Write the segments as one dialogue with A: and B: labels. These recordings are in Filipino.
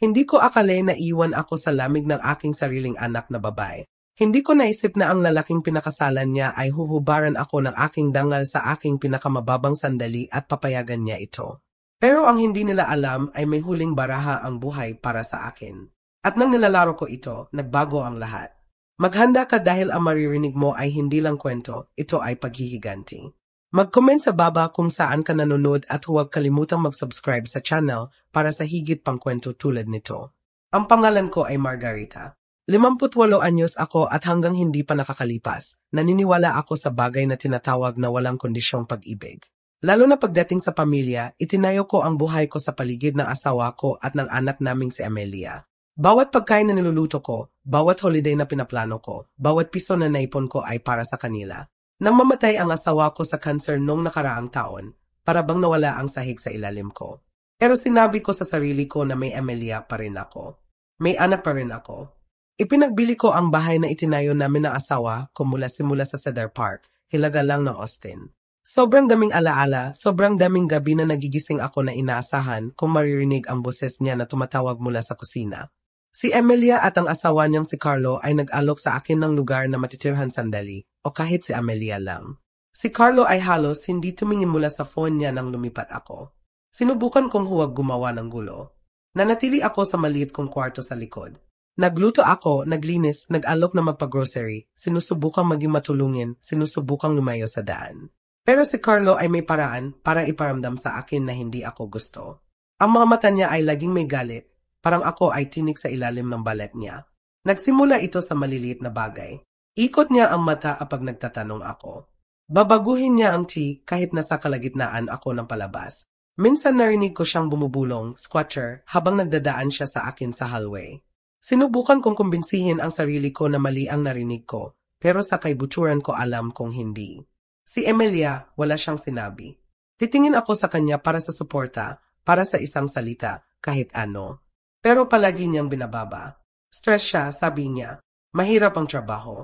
A: Hindi ko akalain na iwan ako sa lamig ng aking sariling anak na babae. Hindi ko naisip na ang lalaking pinakasalan niya ay huhubaran ako ng aking dangal sa aking pinakamababang sandali at papayagan niya ito. Pero ang hindi nila alam ay may huling baraha ang buhay para sa akin. At nang nilalaro ko ito, nagbago ang lahat. Maghanda ka dahil ang maririnig mo ay hindi lang kwento, ito ay paghihiganti. Mag-comment sa baba kung saan ka nanonood at huwag kalimutang mag-subscribe sa channel para sa higit pang kwento tulad nito. Ang pangalan ko ay Margarita. 58 anyos ako at hanggang hindi pa nakakalipas, naniniwala ako sa bagay na tinatawag na walang kondisyong pag-ibig. Lalo na pagdating sa pamilya, itinayo ko ang buhay ko sa paligid ng asawa ko at ng anak naming si Amelia. Bawat pagkain na niluluto ko, bawat holiday na pinaplano ko, bawat piso na naipon ko ay para sa kanila. Nang mamatay ang asawa ko sa cancer noong nakaraang taon, para bang nawala ang sahig sa ilalim ko. Pero sinabi ko sa sarili ko na may Amelia pa rin ako. May anak pa rin ako. Ipinagbili ko ang bahay na itinayo namin ng asawa ko simula sa Cedar Park, hilaga lang ng Austin. Sobrang daming alaala, sobrang daming gabi na nagigising ako na inaasahan kung maririnig ang boses niya na tumatawag mula sa kusina. Si Amelia at ang asawa niyang si Carlo ay nag-alok sa akin ng lugar na matitirhan sandali, o kahit si Amelia lang. Si Carlo ay halos hindi tumingin mula sa phone niya nang lumipat ako. Sinubukan kong huwag gumawa ng gulo. Nanatili ako sa maliit kong kwarto sa likod. Nagluto ako, naglinis, nag-alok na magpa-grocery, sinusubukang maging matulungin, sinusubukang lumayo sa daan. Pero si Carlo ay may paraan para iparamdam sa akin na hindi ako gusto. Ang mga mata niya ay laging may galit, parang ako ay tinik sa ilalim ng balat niya. Nagsimula ito sa maliliit na bagay. Ikot niya ang mata kapag nagtatanong ako. Babaguhin niya ang tea kahit nasa kalagitnaan ako ng palabas. Minsan narinig ko siyang bumubulong, squatcher, habang nagdadaan siya sa akin sa hallway. Sinubukan kong kumbinsihin ang sarili ko na mali ang narinig ko, pero sa kaibuturan ko alam kong hindi. Si Amelia, wala siyang sinabi. Titingin ako sa kanya para sa suporta, para sa isang salita, kahit ano. Pero palagi niyang binababa. Stress siya, sabi niya. Mahirap ang trabaho.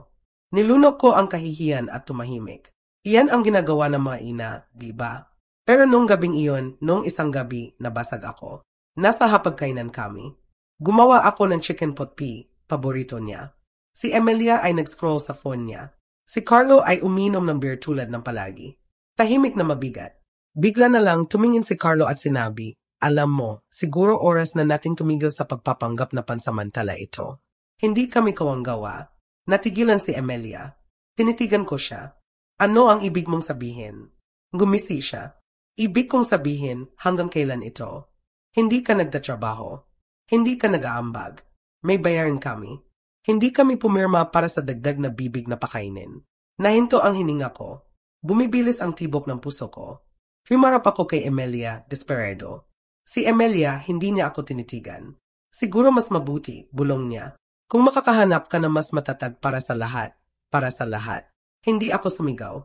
A: Nilunok ko ang kahihiyan at tumahimik. Iyan ang ginagawa ng mga ina, di ba? Pero nung gabing iyon, nung isang gabi, nabasag ako. Nasa hapagkainan kami. Gumawa ako ng chicken pot pie, paborito niya. Si Amelia ay nag-scroll sa phone niya. Si Carlo ay uminom ng beer tulad ng palagi. Tahimik na mabigat. Bigla na lang tumingin si Carlo at sinabi, alam mo, siguro oras na nating tumigil sa pagpapanggap na pansamantala ito. Hindi kami kawanggawa. Natigilan si Amelia. Tinitigan ko siya. Ano ang ibig mong sabihin? Gumisi siya. Ibig kong sabihin hanggang kailan ito? Hindi ka nagtatrabaho. Hindi ka nag-aambag. May bayarin kami. Hindi kami pumirma para sa dagdag na bibig na pakainin. Nahinto ang hininga ko. Bumibilis ang tibok ng puso ko. Humarap ako kay Amelia, desperado. Si Amelia, hindi niya ako tinitigan. Siguro mas mabuti, bulong niya. Kung makakahanap ka na mas matatag para sa lahat. Hindi ako sumigaw.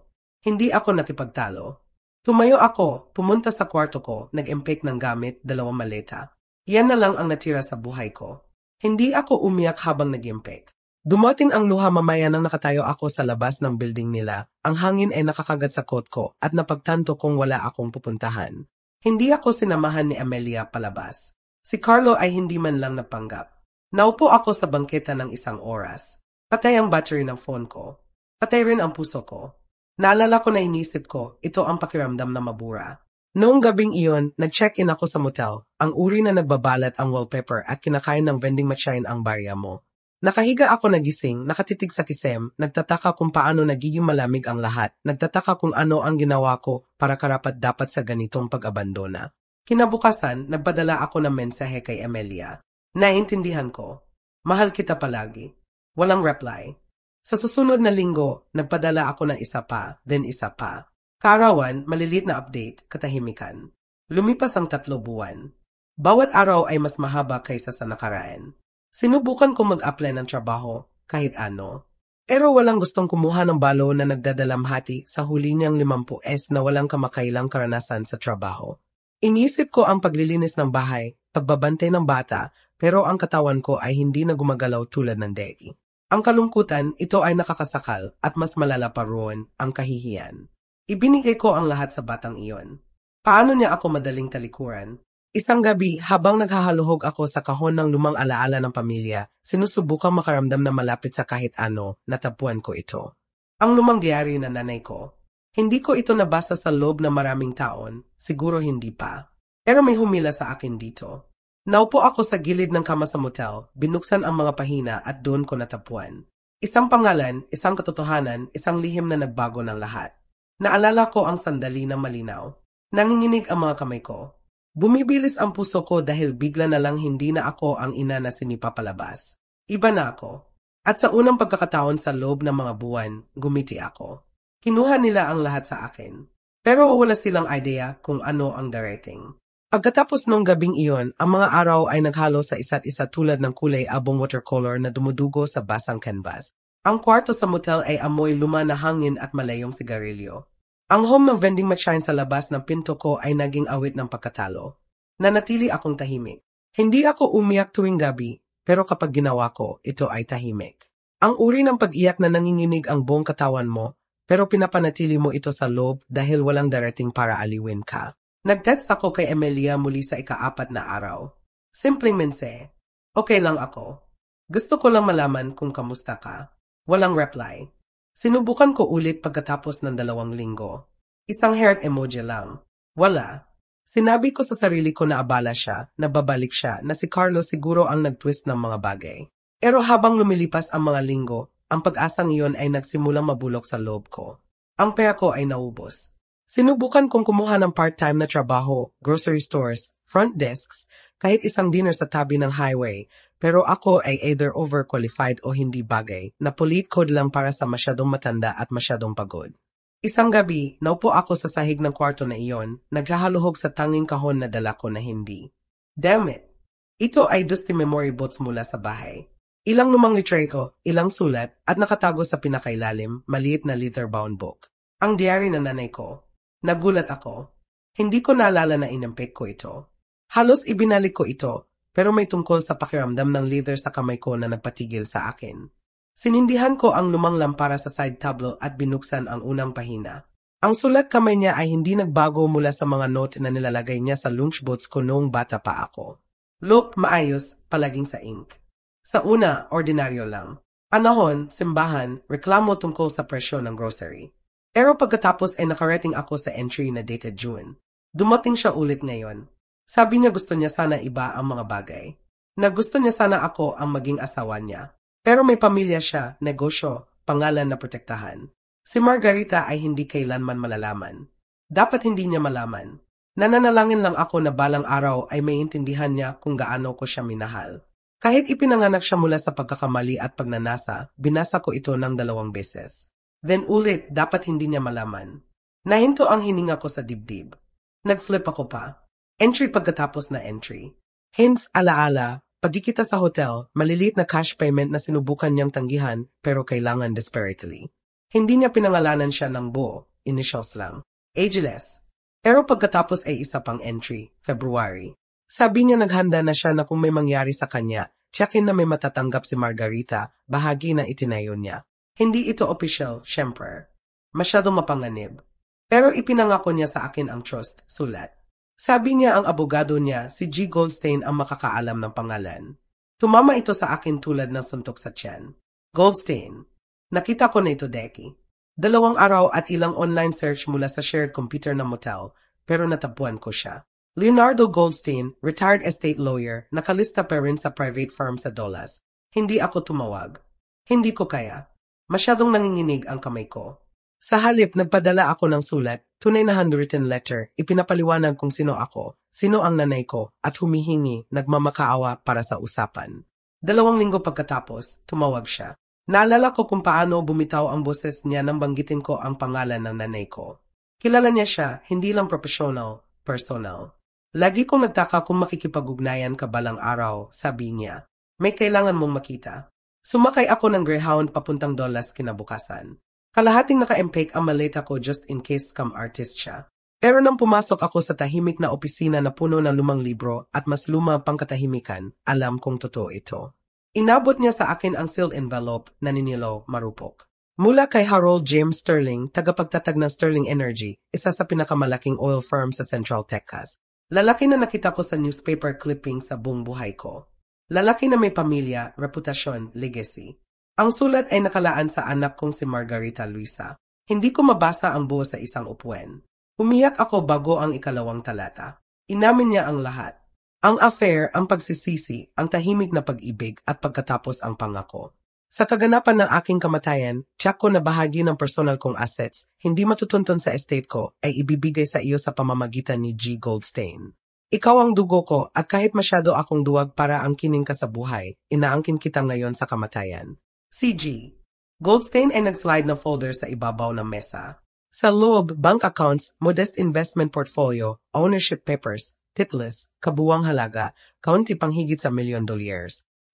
A: Hindi ako nakipagtalo. Tumayo ako, pumunta sa kwarto ko, nag-empake ng gamit, 2 maleta. Yan na lang ang natira sa buhay ko. Hindi ako umiyak habang nag-impake. Dumating ang luha mamaya nang nakatayo ako sa labas ng building nila. Ang hangin ay nakakagat sa coat ko at napagtanto kong wala akong pupuntahan. Hindi ako sinamahan ni Amelia palabas. Si Carlo ay hindi man lang napanggap. Naupo ako sa bangketa ng 1 oras. Patay ang battery ng phone ko. Patay rin ang puso ko. Naalala ko na inisip ko, ito ang pakiramdam na mabura. Noong gabing iyon, nag-check-in ako sa motel. Ang uri na nagbabalat ang wallpaper at kinakain ng vending machine ang barya mo. Nakahiga ako nagising, nakatitig sa kisem, nagtataka kung paano nagiging malamig ang lahat, nagtataka kung ano ang ginawa ko para karapat-dapat sa ganitong pag-abandona. Kinabukasan, nagpadala ako ng mensahe kay Amelia. Naintindihan ko. Mahal kita palagi. Walang reply. Sa susunod na linggo, nagpadala ako ng isa pa, then isa pa. Kaarawan, malilit na update, katahimikan. Lumipas ang 3 buwan. Bawat araw ay mas mahaba kaysa sa nakaraan. Sinubukan kong mag-apply ng trabaho, kahit ano. Pero walang gustong kumuha ng balo na nagdadalamhati sa huli niyang 50S na walang kamakailang karanasan sa trabaho. Inisip ko ang paglilinis ng bahay, pagbabantay ng bata, pero ang katawan ko ay hindi na gumagalaw tulad ng dati. Ang kalungkutan, ito ay nakakasakal at mas malala pa roon ang kahihiyan. Ibinigay ko ang lahat sa batang iyon. Paano niya ako madaling talikuran? Isang gabi, habang naghahaluhog ako sa kahon ng lumang alaala ng pamilya, sinusubukang makaramdam na malapit sa kahit ano, natagpuan ko ito. Ang lumang diary ng nanay ko. Hindi ko ito nabasa sa loob ng maraming taon, siguro hindi pa. Pero may humila sa akin dito. Naupo ako sa gilid ng kama sa motel, binuksan ang mga pahina at doon ko natagpuan. Isang pangalan, isang katotohanan, isang lihim na nagbago ng lahat. Naalala ko ang sandali ng malinaw. Nanginginig ang mga kamay ko. Bumibilis ang puso ko dahil bigla na lang hindi na ako ang ina na sinipapalabas. Iba na ako. At sa unang pagkakataon sa loob ng mga buwan, gumiti ako. Kinuha nila ang lahat sa akin. Pero wala silang idea kung ano ang darating. Pagkatapos nung gabing iyon, ang mga araw ay naghalo sa isa't isa tulad ng kulay abong watercolor na dumudugo sa basang canvas. Ang kwarto sa motel ay amoy luma na hangin at malayong sigarilyo. Ang home ng vending machine sa labas ng pinto ko ay naging awit ng pagkatalo. Nanatili akong tahimik. Hindi ako umiyak tuwing gabi, pero kapag ginawa ko, ito ay tahimik. Ang uri ng pag-iyak na nanginginig ang buong katawan mo, pero pinapanatili mo ito sa loob dahil walang darating para aliwin ka. Nag-text ako kay Emilia muli sa ika-4 na araw. Simpleng mense, okay lang ako. Gusto ko lang malaman kung kamusta ka. Walang reply. Sinubukan ko ulit pagkatapos ng 2 linggo. Isang heart emoji lang. Wala. Sinabi ko sa sarili ko na abala siya, na babalik siya, na si Carlos siguro ang nag-twist ng mga bagay. Pero habang lumilipas ang mga linggo, ang pag-asang iyon ay nagsimulang mabulok sa loob ko. Ang pera ko ay naubos. Sinubukan kong kumuha ng part-time na trabaho, grocery stores, front desks, kahit isang dinner sa tabi ng highway, pero ako ay either overqualified o hindi bagay, na polite code lang para sa masyadong matanda at masyadong pagod. Isang gabi, naupo ako sa sahig ng kwarto na iyon, naghahaluhog sa tanging kahon na dala ko na hindi. Damn it! Ito ay dusty memory bots mula sa bahay. Ilang lumang litrato, ilang sulat, at nakatago sa pinakailalim, maliit na leather-bound book. Ang diary ng nanay ko. Nagulat ako. Hindi ko naalala na inampek ko ito. Halos ibinalik ko ito, pero may tungkol sa pakiramdam ng leather sa kamay ko na nagpatigil sa akin. Sinindihan ko ang lumang lampara sa side table at binuksan ang unang pahina. Ang sulat kamay niya ay hindi nagbago mula sa mga note na nilalagay niya sa lunchbox ko noong bata pa ako. Look, maayos, palaging sa ink. Sa una, ordinaryo lang. Panahon, simbahan, reklamo tungkol sa presyo ng grocery. Pero pagkatapos ay nakarating ako sa entry na dated June. Dumating siya ulit ngayon. Sabi niya gusto niya sana iba ang mga bagay. Na gusto niya sana ako ang maging asawa niya. Pero may pamilya siya, negosyo, pangalan na protektahan. Si Margarita ay hindi kailanman malalaman. Dapat hindi niya malaman. Nananalangin lang ako na balang araw ay maintindihan niya kung gaano ko siya minahal. Kahit ipinanganak siya mula sa pagkakamali at pagnanasa, binasa ko ito ng 2 beses. Then ulit, dapat hindi niya malaman. Nahinto ang hininga ko sa dibdib. Nag-flip ako pa. Entry pagkatapos na entry. Hints, alaala, pagkikita sa hotel, maliliit na cash payment na sinubukan niyang tanggihan pero kailangan desperately. Hindi niya pinangalanan siya ng buo, initials lang. Ageless. Pero pagkatapos ay isa pang entry, February. Sabi niya naghanda na siya na kung may mangyari sa kanya, tiyakin na may matatanggap si Margarita, bahagi na itinayo niya. Hindi ito official, syempre. Masyadong mapanganib. Pero ipinangako niya sa akin ang trust, sulat. Sabi niya ang abogado niya, si G. Goldstein ang makakaalam ng pangalan. Tumama ito sa akin tulad ng suntok sa tiyan. Goldstein. Nakita ko na ito, Deki. 2 araw at ilang online search mula sa shared computer ng motel, pero natagpuan ko siya. Leonardo Goldstein, retired estate lawyer, nakalista pa rin sa private firm sa Dallas. Hindi ako tumawag. Hindi ko kaya. Masyadong nanginginig ang kamay ko. Sa halip, nagpadala ako ng sulat, tunay na handwritten letter, ipinapaliwanag kung sino ako, sino ang nanay ko, at humihingi, nagmamakaawa para sa usapan. 2 linggo pagkatapos, tumawag siya. Naalala ko kung paano bumitaw ang boses niya nang banggitin ko ang pangalan ng nanay ko. Kilala niya siya, hindi lang professional, personal. Lagi kong nagtaka kung makikipag-ugnayan ka balang araw, sabi niya. May kailangan mong makita. Sumakay ako ng Greyhound papuntang Dallas kinabukasan. Kalahating naka-empake ang maleta ko just in case scam artist siya. Pero nang pumasok ako sa tahimik na opisina na puno ng lumang libro at mas luma pang katahimikan, alam kong totoo ito. Inabot niya sa akin ang sealed envelope na ninilo marupok. Mula kay Harold James Sterling, tagapagtatag ng Sterling Energy, isa sa pinakamalaking oil firm sa Central Texas. Lalaki na nakita ko sa newspaper clipping sa buong buhay ko. Lalaki na may pamilya, reputasyon, legacy. Ang sulat ay nakalaan sa anak kong si Margarita Luisa. Hindi ko mabasa ang buo sa isang upuan. Umiyak ako bago ang ikalawang talata. Inamin niya ang lahat. Ang affair, ang pagsisisi, ang tahimik na pag-ibig at pagkatapos ang pangako. Sa kaganapan ng aking kamatayan, tiyak ko na bahagi ng personal kong assets, hindi matutuntun sa estate ko, ay ibibigay sa iyo sa pamamagitan ni G. Goldstein. Ikaw ang dugo ko at kahit masyado akong duwag para angkinin ka sa buhay, inaangkin kita ngayon sa kamatayan. CG. Goldstein ay nag-slide na folder sa ibabaw ng mesa. Sa loob, bank accounts, modest investment portfolio, ownership papers, titles, kabuwang halaga, kaunti pang higit sa $1 million.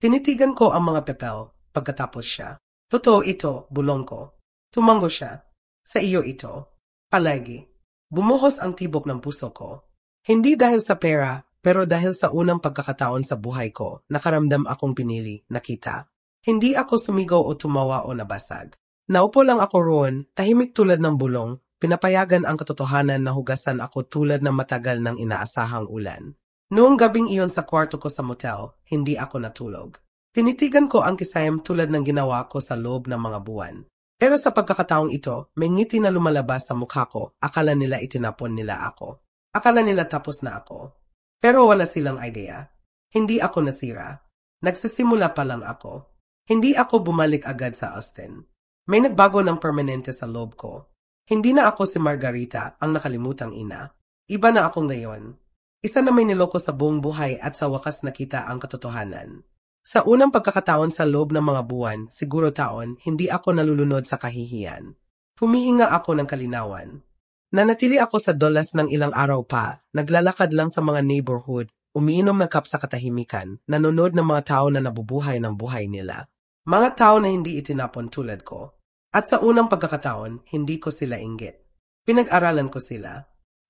A: Tinitigan ko ang mga papel, pagkatapos siya. Totoo ito, bulong ko. Tumango siya. Sa iyo ito. Palagi. Bumuhos ang tibok ng puso ko. Hindi dahil sa pera, pero dahil sa unang pagkakataon sa buhay ko, nakaramdam akong pinili, nakita. Hindi ako sumigaw o tumawa o nabasag. Naupo lang ako roon, tahimik tulad ng bulong, pinapayagan ang katotohanan na hugasan ako tulad ng matagal ng inaasahang ulan. Noong gabing iyon sa kwarto ko sa motel, hindi ako natulog. Tinitigan ko ang kisayam tulad ng ginawa ko sa loob ng mga buwan. Pero sa pagkakataong ito, may ngiti na lumalabas sa mukha ko, akala nila itinapon nila ako. Akala nila tapos na ako. Pero wala silang idea. Hindi ako nasira. Nagsisimula pa lang ako. Hindi ako bumalik agad sa Austin. May nagbago ng permanente sa loob ko. Hindi na ako si Margarita, ang nakalimutang ina. Iba na ako ngayon. Isa na may niloko sa buong buhay at sa wakas nakita ang katotohanan. Sa unang pagkakataon sa loob ng mga buwan, siguro taon, hindi ako nalulunod sa kahihiyan. Humihinga ako ng kalinawan. Nanatili ako sa dolas ng ilang araw pa, naglalakad lang sa mga neighborhood, umiinom ng cup sa katahimikan, nanonood ng mga tao na nabubuhay ng buhay nila. Mga tao na hindi itinapon tulad ko. At sa unang pagkakataon, hindi ko sila inggit. Pinag-aralan ko sila.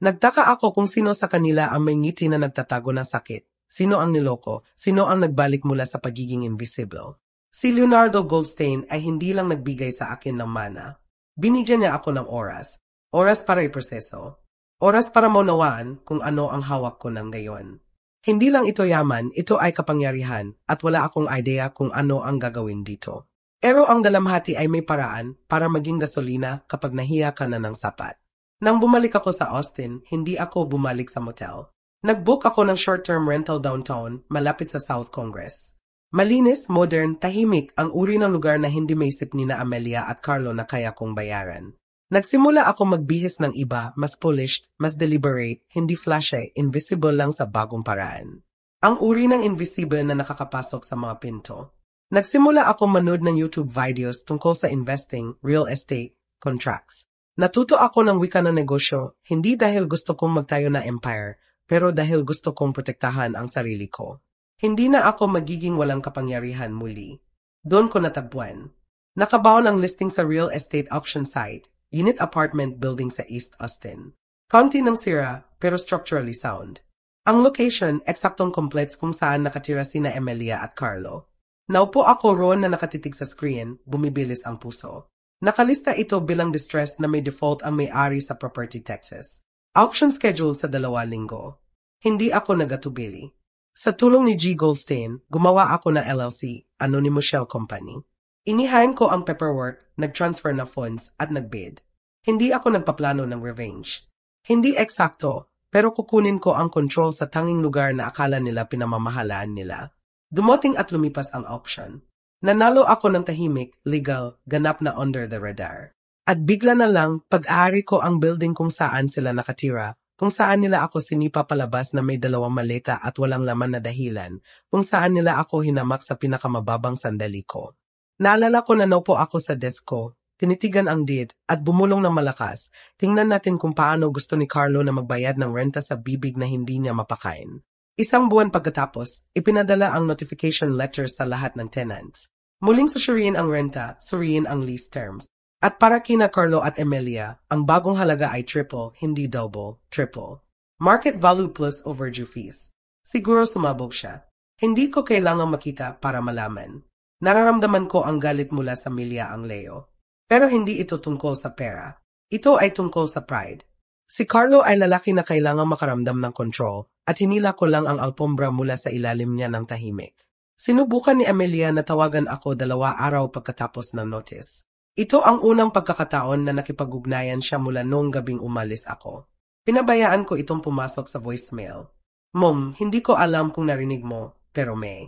A: Nagtaka ako kung sino sa kanila ang may ngiti na nagtatago ng sakit. Sino ang niloko? Sino ang nagbalik mula sa pagiging invisible? Si Leonardo Goldstein ay hindi lang nagbigay sa akin ng mana. Binigyan niya ako ng oras. Oras para iproseso. Oras para maunawaan kung ano ang hawak ko ng ngayon. Hindi lang ito yaman, ito ay kapangyarihan at wala akong idea kung ano ang gagawin dito. Pero ang dalamhati ay may paraan para maging gasolina kapag nahiya ka na ng sapat. Nang bumalik ako sa Austin, hindi ako bumalik sa motel. Nag-book ako ng short-term rental downtown, malapit sa South Congress. Malinis, modern, tahimik ang uri ng lugar na hindi maisip ni na Amelia at Carlo na kaya kong bayaran. Nagsimula ako magbihis ng iba, mas polished, mas deliberate, hindi flashy, invisible lang sa bagong paraan. Ang uri ng invisible na nakakapasok sa mga pinto. Nagsimula ako manood ng YouTube videos tungkol sa investing, real estate, contracts. Natuto ako ng wika ng negosyo, hindi dahil gusto kong magtayo na empire, pero dahil gusto kong protektahan ang sarili ko. Hindi na ako magiging walang kapangyarihan muli. Doon ko natagpuan. Nakabaon ang listing sa real estate auction site, unit apartment building sa East Austin. Kaunti ng sira, pero structurally sound. Ang location, eksaktong complex kung saan nakatira sina Emilia at Carlo. Naupo ako roon na nakatitig sa screen, bumibilis ang puso. Nakalista ito bilang distressed na may default ang may-ari sa property taxes. Auction schedule sa 2 linggo. Hindi ako nagatubili. Sa tulong ni G. Goldstein, gumawa ako ng LLC, Anonymous Shell Company. Inihain ko ang paperwork, nag-transfer na funds, at nag-bid. Hindi ako nagpaplano ng revenge. Hindi eksakto, pero kukunin ko ang control sa tanging lugar na akala nila pinamamahalaan nila. Dumating at lumipas ang auction. Nanalo ako ng tahimik, legal, ganap na under the radar. At bigla na lang, pag-aari ko ang building kung saan sila nakatira, kung saan nila ako sinipa palabas na may 2 maleta at walang laman na dahilan, kung saan nila ako hinamak sa pinakamababang sandali ko. Naalala ko na naupo ako sa desk ko, tinitigan ang deed, at bumulong ng malakas, tingnan natin kung paano gusto ni Carlo na magbayad ng renta sa bibig na hindi niya mapakain. 1 buwan pagkatapos, ipinadala ang notification letter sa lahat ng tenants. Muling susuriin ang renta, suriin ang lease terms. At para kina Carlo at Emilia, ang bagong halaga ay triple, hindi double, triple. Market value plus overdue fees. Siguro sumabog siya. Hindi ko kailangang makita para malaman. Nararamdaman ko ang galit mula sa Milia ang Leo. Pero hindi ito tungkol sa pera. Ito ay tungkol sa pride. Si Carlo ay lalaki na kailangang makaramdam ng control at hinila ko lang ang alpombra mula sa ilalim niya ng tahimik. Sinubukan ni Amelia na tawagan ako 2 araw pagkatapos ng notice. Ito ang unang pagkakataon na nakipag-ugnayan siya mula noong gabing umalis ako. Pinabayaan ko itong pumasok sa voicemail. Mom, hindi ko alam kung narinig mo, pero may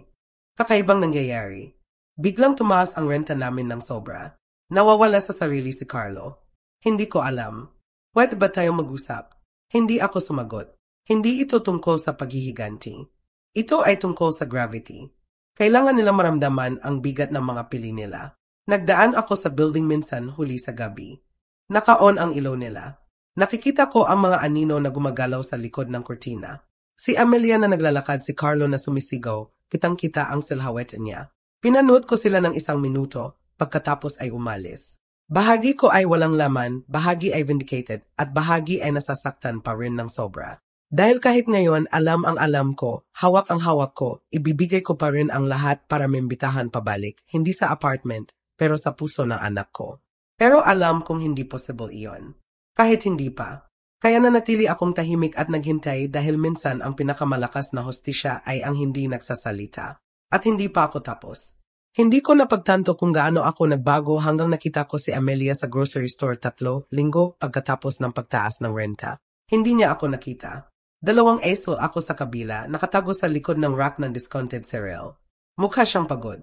A: kakaibang nangyayari. Biglang tumaas ang renta namin ng sobra. Nawawala sa sarili si Carlo. Hindi ko alam. Pwede ba tayo mag-usap? Hindi ako sumagot. Hindi ito tungkol sa paghihiganti. Ito ay tungkol sa gravity. Kailangan nila maramdaman ang bigat ng mga pili nila. Nagdaan ako sa building minsan huli sa gabi. Naka-on ang ilaw nila. Nakikita ko ang mga anino na gumagalaw sa likod ng kurtina. Si Amelia na naglalakad, si Carlo na sumisigaw, kitang-kita ang silhouette niya. Pinanood ko sila ng 1 minuto, pagkatapos ay umalis. Bahagi ko ay walang laman, bahagi ay vindicated, at bahagi ay nasasaktan pa rin ng sobra. Dahil kahit ngayon alam ang alam ko, hawak ang hawak ko, ibibigay ko pa rin ang lahat para mimbitahan pabalik, hindi sa apartment, pero sa puso ng anak ko. Pero alam kong hindi possible iyon. Kahit hindi pa. Kaya nanatili akong tahimik at naghintay dahil minsan ang pinakamalakas na hostisya ay ang hindi nagsasalita. At hindi pa ako tapos. Hindi ko napagtanto kung gaano ako nagbago hanggang nakita ko si Amelia sa grocery store 3 linggo pagkatapos ng pagtaas ng renta. Hindi niya ako nakita. 2 aisle ako sa kabila, nakatago sa likod ng rack ng discounted cereal. Mukha siyang pagod.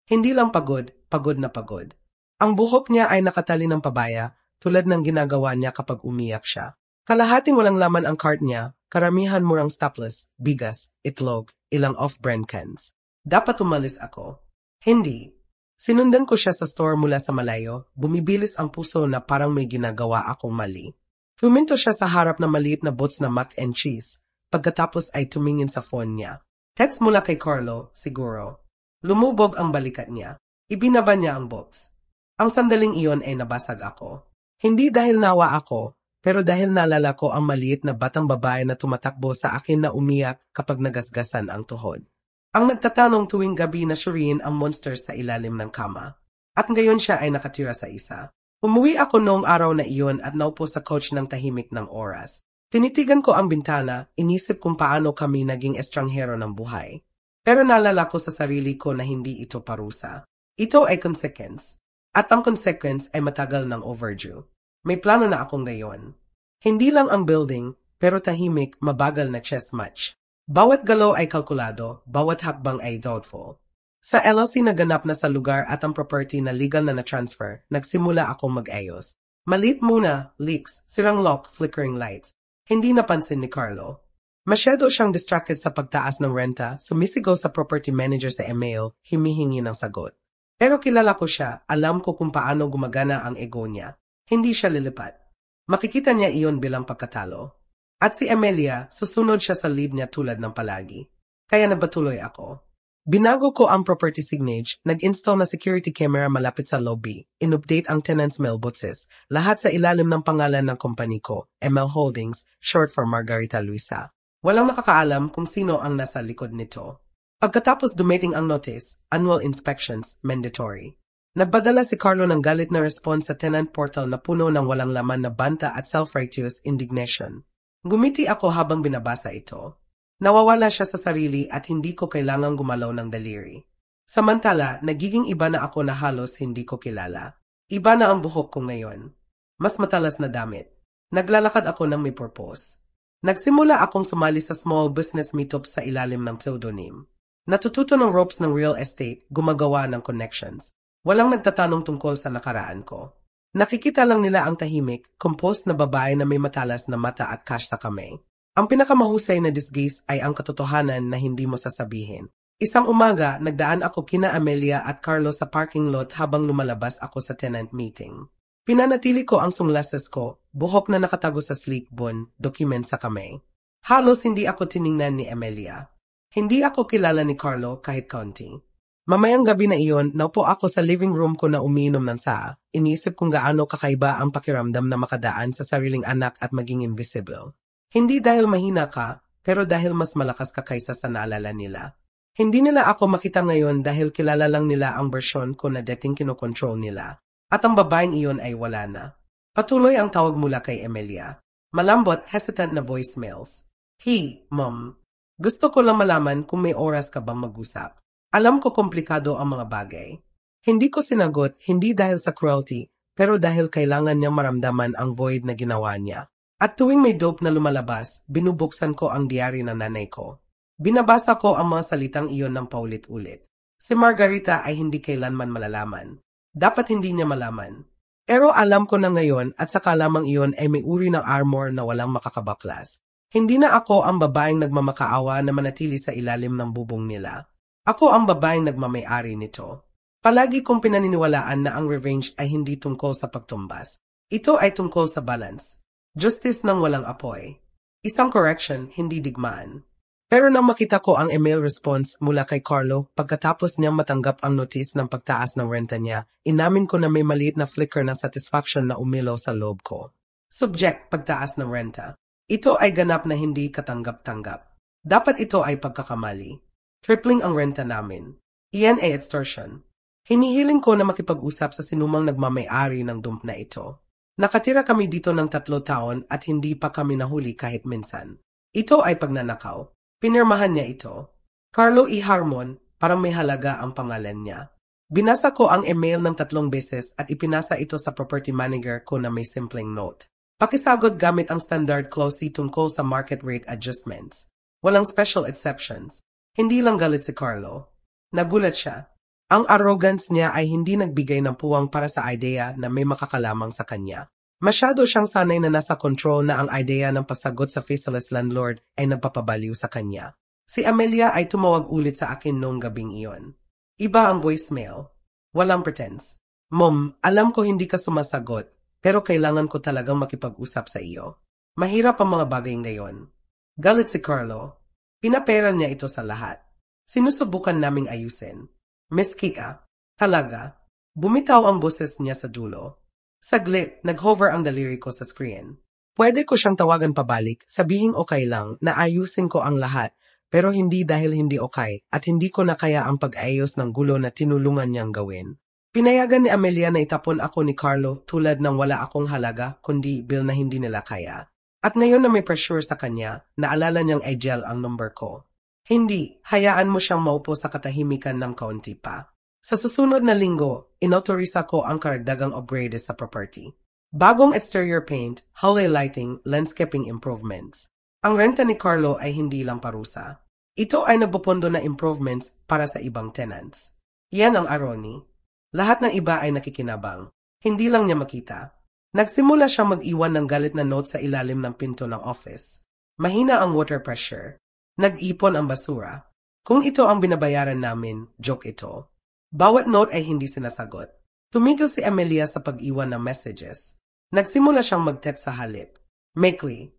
A: Hindi lang pagod, pagod na pagod. Ang buhok niya ay nakatali ng pabaya, tulad ng ginagawa niya kapag umiyak siya. Kalahating walang laman ang cart niya, karamihan murang stopless, bigas, itlog, ilang off-brand cans. Dapat umalis ako. Hindi. Sinundan ko siya sa store mula sa malayo, bumibilis ang puso na parang may ginagawa akong mali. Huminto siya sa harap ng maliit na box na mac and cheese, pagkatapos ay tumingin sa phone niya. Text mula kay Carlo, siguro. Lumubog ang balikat niya. Ibinaba niya ang box. Ang sandaling iyon ay nabasag ako. Hindi dahil nawa ako, pero dahil naalala ko ang maliit na batang babae na tumatakbo sa akin na umiyak kapag nagasgasan ang tuhod. Ang nagtatanong tuwing gabi na suriin ang monster sa ilalim ng kama. At ngayon siya ay nakatira sa isa. Umuwi ako noong araw na iyon at naupo sa couch ng tahimik ng oras. Tinitigan ko ang bintana, inisip kung paano kami naging estranghero ng buhay. Pero naalala ko sa sarili ko na hindi ito parusa. Ito ay consequence. At ang consequence ay matagal ng overdue. May plano na akong gayon. Hindi lang ang building, pero tahimik, mabagal na chess match. Bawat galaw ay kalkulado, bawat hakbang ay doubtful. Sa LLC na ganap na sa lugar at ang property na legal na na-transfer, nagsimula akong mag-ayos. Maliit muna, leaks, sirang lock, flickering lights. Hindi napansin ni Carlo. Masyado siyang distracted sa pagtaas ng renta, sumisigaw sa property manager sa email, himihingi ng sagot. Pero kilala ko siya, alam ko kung paano gumagana ang ego niya. Hindi siya lilipat. Makikita niya iyon bilang pagkatalo. At si Amelia, susunod siya sa lead niya tulad ng palagi. Kaya nabatuloy ako. Binago ko ang property signage, nag-install na security camera malapit sa lobby, in-update ang tenants' mailboxes, lahat sa ilalim ng pangalan ng company ko, ML Holdings, short for Margarita Luisa. Walang nakakaalam kung sino ang nasa likod nito. Pagkatapos dumating ang notice, annual inspections, mandatory. Nagpadala si Carlo ng galit na response sa tenant portal na puno ng walang laman na banta at self-righteous indignation. Gumiti ako habang binabasa ito. Nawawala siya sa sarili at hindi ko kailangang gumalaw ng daliri. Samantala, nagiging iba na ako na halos hindi ko kilala. Iba na ang buhok ko ngayon. Mas matalas na damit. Naglalakad ako ng may purpose. Nagsimula akong sumali sa small business meetups sa ilalim ng pseudonym. Natututo ng ropes ng real estate, gumagawa ng connections. Walang nagtatanong tungkol sa nakaraan ko. Nakikita lang nila ang tahimik, composed na babae na may matalas na mata at cash sa kamay. Ang pinakamahusay na disguise ay ang katotohanan na hindi mo sasabihin. Isang umaga, nagdaan ako kina Amelia at Carlos sa parking lot habang lumalabas ako sa tenant meeting. Pinanatili ko ang sunglasses ko, buhok na nakatago sa sleek bun, document sa kamay. Halos hindi ako tiningnan ni Amelia. Hindi ako kilala ni Carlo kahit kaunti. Mamayang gabi na iyon, naupo ako sa living room ko na umiinom ng saa. Iniisip kung gaano kakaiba ang pakiramdam na makadaan sa sariling anak at maging invisible. Hindi dahil mahina ka, pero dahil mas malakas ka kaysa sa naalala nila. Hindi nila ako makita ngayon dahil kilala lang nila ang bersyon ko na dating kinokontrol nila. At ang babaeng iyon ay wala na. Patuloy ang tawag mula kay Emilia. Malambot, hesitant na voicemails. Hey, Mom. Gusto ko lang malaman kung may oras ka bang mag-usap. Alam ko komplikado ang mga bagay. Hindi ko sinagot, hindi dahil sa cruelty, pero dahil kailangan niya maramdaman ang void na ginawa niya. At tuwing may dope na lumalabas, binubuksan ko ang diary ng nanay ko. Binabasa ko ang mga salitang iyon ng paulit-ulit. Si Margarita ay hindi kailanman malalaman. Dapat hindi niya malaman. Pero alam ko na ngayon at saka lamang iyon ay may uri ng armor na walang makakabaklas. Hindi na ako ang babaeng nagmamakaawa na manatili sa ilalim ng bubong nila. Ako ang babaeng nagmamay-ari nito. Palagi kong pinaniniwalaan na ang revenge ay hindi tungkol sa pagtumbas. Ito ay tungkol sa balance. Justice ng walang apoy. Isang correction, hindi digmaan. Pero nang makita ko ang email response mula kay Carlo pagkatapos niyang matanggap ang notice ng pagtaas ng renta niya, inamin ko na may maliit na flicker ng satisfaction na umilaw sa loob ko. Subject, pagtaas ng renta. Ito ay ganap na hindi katanggap-tanggap. Dapat ito ay pagkakamali. Tripling ang renta namin. Iyan ay extortion. Hinihiling ko na makipag-usap sa sinumang nagmamay-ari ng dump na ito. Nakatira kami dito ng 3 taon at hindi pa kami nahuli kahit minsan. Ito ay pagnanakaw. Pinirmahan niya ito. Carlo E. Harmon, parang may halaga ang pangalan niya. Binasa ko ang email ng 3 beses at ipinasa ito sa property manager ko na may simpleng note. Pakisagot gamit ang standard clause tungkol sa market rate adjustments. Walang special exceptions. Hindi lang galit si Carlo. Nagulat siya. Ang arrogance niya ay hindi nagbigay ng puwang para sa idea na may makakalamang sa kanya. Masyado siyang sanay na nasa control na ang idea ng pasagot sa faceless landlord ay nagpapabaliw sa kanya. Si Amelia ay tumawag ulit sa akin noong gabing iyon. Iba ang voicemail. Walang pretense. Mom, alam ko hindi ka sumasagot, pero kailangan ko talagang makipag-usap sa iyo. Mahirap ang mga bagay ngayon. Galit si Carlo. Pinapera niya ito sa lahat. Sinusubukan naming ayusin. Miss Kika, talaga. Bumitaw ang boses niya sa dulo. Saglit, nag-hover ang daliri ko sa screen. Pwede ko siyang tawagan pabalik, sabihing okay lang, na ayusin ko ang lahat, pero hindi dahil hindi okay, at hindi ko na kaya ang pag-ayos ng gulo na tinulungan niyang gawin. Pinayagan ni Amelia na itapon ako ni Carlo tulad ng wala akong halaga, kundi bill na hindi nila kaya. At ngayon na may pressure sa kanya, naalala niyang i-gel ang number ko. Hindi, hayaan mo siyang maupo sa katahimikan ng kaunti pa. Sa susunod na linggo, inautorisa ko ang karagdagang upgrades sa property. Bagong exterior paint, hallway lighting, landscaping improvements. Ang renta ni Carlo ay hindi lang parusa. Ito ay nagpupundo na improvements para sa ibang tenants. Yan ang irony. Lahat ng iba ay nakikinabang. Hindi lang niya makita. Nagsimula siyang mag-iwan ng galit na note sa ilalim ng pinto ng office. Mahina ang water pressure. Nag-ipon ang basura. Kung ito ang binabayaran namin, joke ito. Bawat note ay hindi sinasagot. Tumigil si Amelia sa pag-iwan ng messages. Nagsimula siyang mag-text sa halip. Meekly,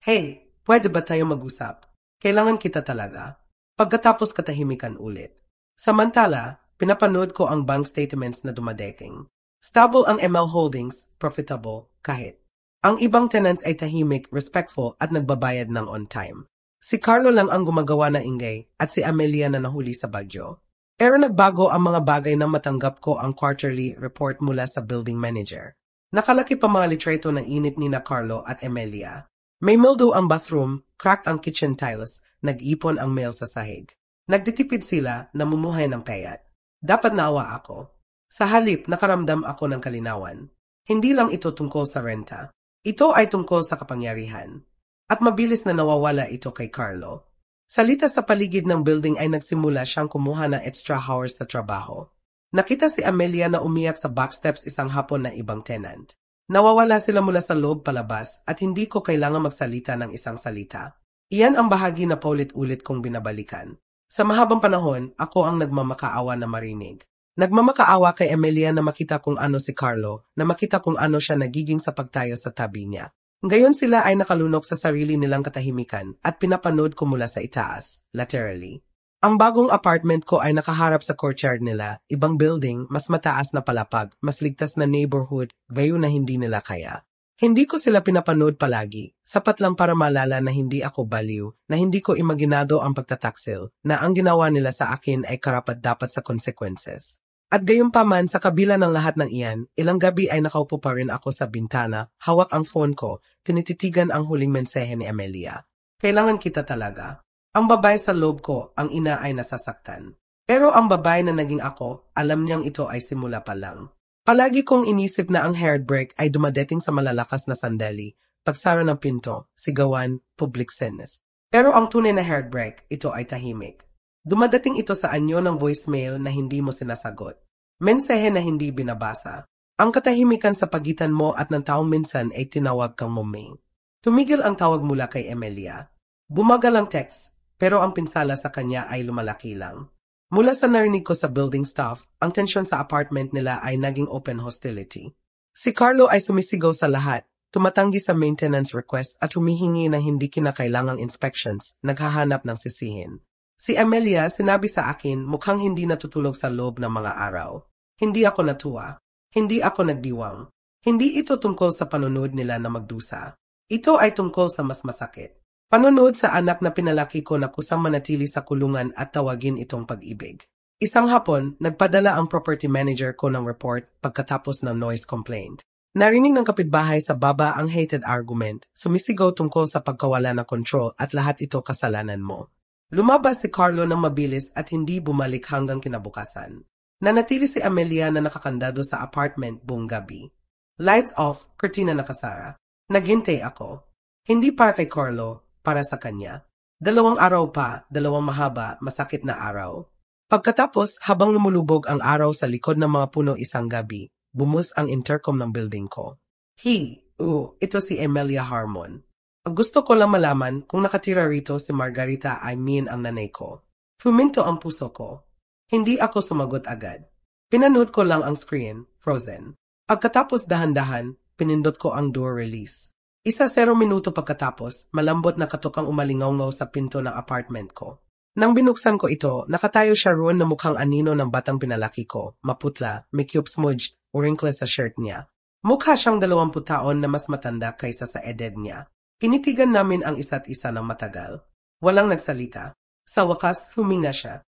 A: hey, pwede ba tayo mag-usap? Kailangan kita talaga. Pagkatapos katahimikan ulit. Samantala, pinapanood ko ang bank statements na dumadating. Stable ang ML Holdings, profitable, kahit. Ang ibang tenants ay tahimik, respectful at nagbabayad ng on time. Si Carlo lang ang gumagawa ng ingay at si Amelia na nahuli sa bagyo. Pero nagbago ang mga bagay nang matanggap ko ang quarterly report mula sa building manager. Nakalaki pa mga litreto ng init ni na Carlo at Amelia. May mildew ang bathroom, cracked ang kitchen tiles, nag-ipon ang mail sa sahig. Nagtitipid sila, namumuhay ng payat. Dapat naawa ako. Sa halip, nakaramdam ako ng kalinawan. Hindi lang ito tungkol sa renta. Ito ay tungkol sa kapangyarihan. At mabilis na nawawala ito kay Carlo. Salita sa paligid ng building ay nagsimula siyang kumuha ng extra hours sa trabaho. Nakita si Amelia na umiyak sa back steps isang hapon ng ibang tenant. Nawawala sila mula sa loob palabas at hindi ko kailangan magsalita ng isang salita. Iyan ang bahagi na paulit-ulit kong binabalikan. Sa mahabang panahon, ako ang nagmamakaawa na marinig. Nagmamakaawa kay Amelia na makita kung ano si Carlo, na makita kung ano siya nagiging sa pagtayo sa tabi niya. Ngayon sila ay nakalunok sa sarili nilang katahimikan at pinapanood ko mula sa itaas, laterally. Ang bagong apartment ko ay nakaharap sa courtyard nila, ibang building, mas mataas na palapag, mas ligtas na neighborhood, view na hindi nila kaya. Hindi ko sila pinapanood palagi, sapat lang para malala na hindi ako baliw, na hindi ko imaginado ang pagtataksil, na ang ginawa nila sa akin ay karapat-dapat sa consequences. At gayunpaman sa kabila ng lahat ng iyan, ilang gabi ay nakaupo pa rin ako sa bintana, hawak ang phone ko, tinititigan ang huling mensahe ni Amelia. Kailangan kita talaga. Ang babae sa loob ko, ang ina ay nasasaktan. Pero ang babae na naging ako, alam niyang ito ay simula pa lang. Palagi kong inisip na ang heartbreak ay dumadating sa malalakas na sandali, pagsara ng pinto, sigawan, public scenes. Pero ang tunay na heartbreak, ito ay tahimik. Dumadating ito sa anyo ng voicemail na hindi mo sinasagot. Mensahe na hindi binabasa. Ang katahimikan sa pagitan mo at ng taong minsan ay tinawag kang muming. Tumigil ang tawag mula kay Amelia. Bumagal ang text, pero ang pinsala sa kanya ay lumalaki lang. Mula sa narinig ko sa building staff, ang tensyon sa apartment nila ay naging open hostility. Si Carlo ay sumisigaw sa lahat, tumatanggi sa maintenance request at humihingi ng hindi kinakailangang inspections, naghahanap ng sisihin. Si Amelia sinabi sa akin mukhang hindi natutulog sa loob ng mga araw. Hindi ako natuwa. Hindi ako nagdiwang. Hindi ito tungkol sa panunod nila na magdusa. Ito ay tungkol sa mas masakit. Panunod sa anak na pinalaki ko na kusang manatili sa kulungan at tawagin itong pag-ibig. Isang hapon, nagpadala ang property manager ko ng report pagkatapos ng noise complaint. Narinig ng kapitbahay sa baba ang hated argument, sumisigaw tungkol sa pagkawala ng control at lahat ito kasalanan mo. Lumabas si Carlo ng mabilis at hindi bumalik hanggang kinabukasan. Nanatili si Amelia na nakakandado sa apartment buong gabi. Lights off, kurtina nakasara. Naghintay ako. Hindi para kay Carlo, para sa kanya. 2 araw pa, 2 mahaba, masakit na araw. Pagkatapos, habang lumulubog ang araw sa likod ng mga puno isang gabi, bumus ang intercom ng building ko. Ito si Amelia Harmon. Gusto ko lang malaman kung nakatira rito si Margarita ang nanay ko. Huminto ang puso ko. Hindi ako sumagot agad. Pinanood ko lang ang screen, frozen. Pagkatapos dahan-dahan, pinindot ko ang door release. 0 minuto pagkatapos, malambot na katok ang umalingaw sa pinto ng apartment ko. Nang binuksan ko ito, nakatayo siya roon na mukhang anino ng batang pinalaki ko, maputla, may cube smudged, wrinkles sa shirt niya. Mukha siyang 20 taon na mas matanda kaysa sa edad niya. Kinitigan namin ang isa't isa ng matagal. Walang nagsalita. Sa wakas, huminga siya.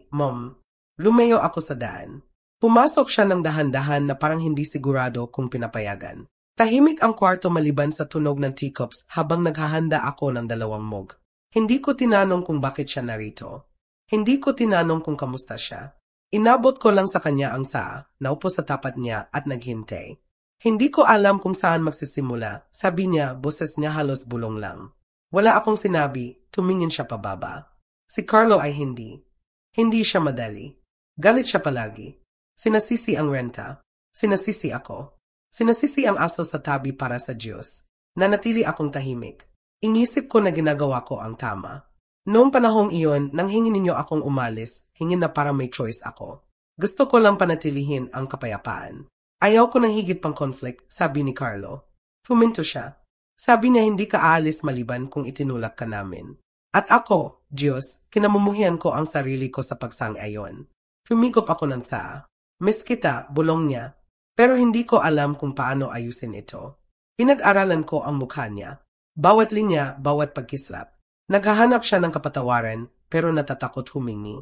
A: Mom. Lumayo ako sa daan. Pumasok siya ng dahan-dahan na parang hindi sigurado kung pinapayagan. Tahimik ang kwarto maliban sa tunog ng teacups habang naghahanda ako ng 2 mug. Hindi ko tinanong kung bakit siya narito. Hindi ko tinanong kung kamusta siya. Inabot ko lang sa kanya ang saa, naupo sa tapat niya at naghintay. Hindi ko alam kung saan magsisimula. Sabi niya, boses niya halos bulong lang. Wala akong sinabi, tumingin siya pababa. Si Carlo ay hindi. Hindi siya madali. Galit siya palagi. Sinasisi ang renta. Sinasisi ako. Sinasisi ang aso sa tabi para sa Diyos. Nanatili akong tahimik. Inisip ko na ginagawa ko ang tama. Noong panahong iyon, nang hingin ninyo akong umalis, hingin na para may choice ako. Gusto ko lang panatilihin ang kapayapaan. Ayaw ko ng higit pang conflict, sabi ni Carlo. Huminto siya. Sabi niya hindi ka aalis maliban kung itinulak ka namin. At ako, Diyos, kinamumuhian ko ang sarili ko sa pagsang-ayon. Humigop ako ng saa. Miss kita, bulong niya. Pero hindi ko alam kung paano ayusin ito. Pinag-aralan ko ang mukha niya. Bawat linya, bawat pagkislap. Naghahanap siya ng kapatawaran, pero natatakot humingi.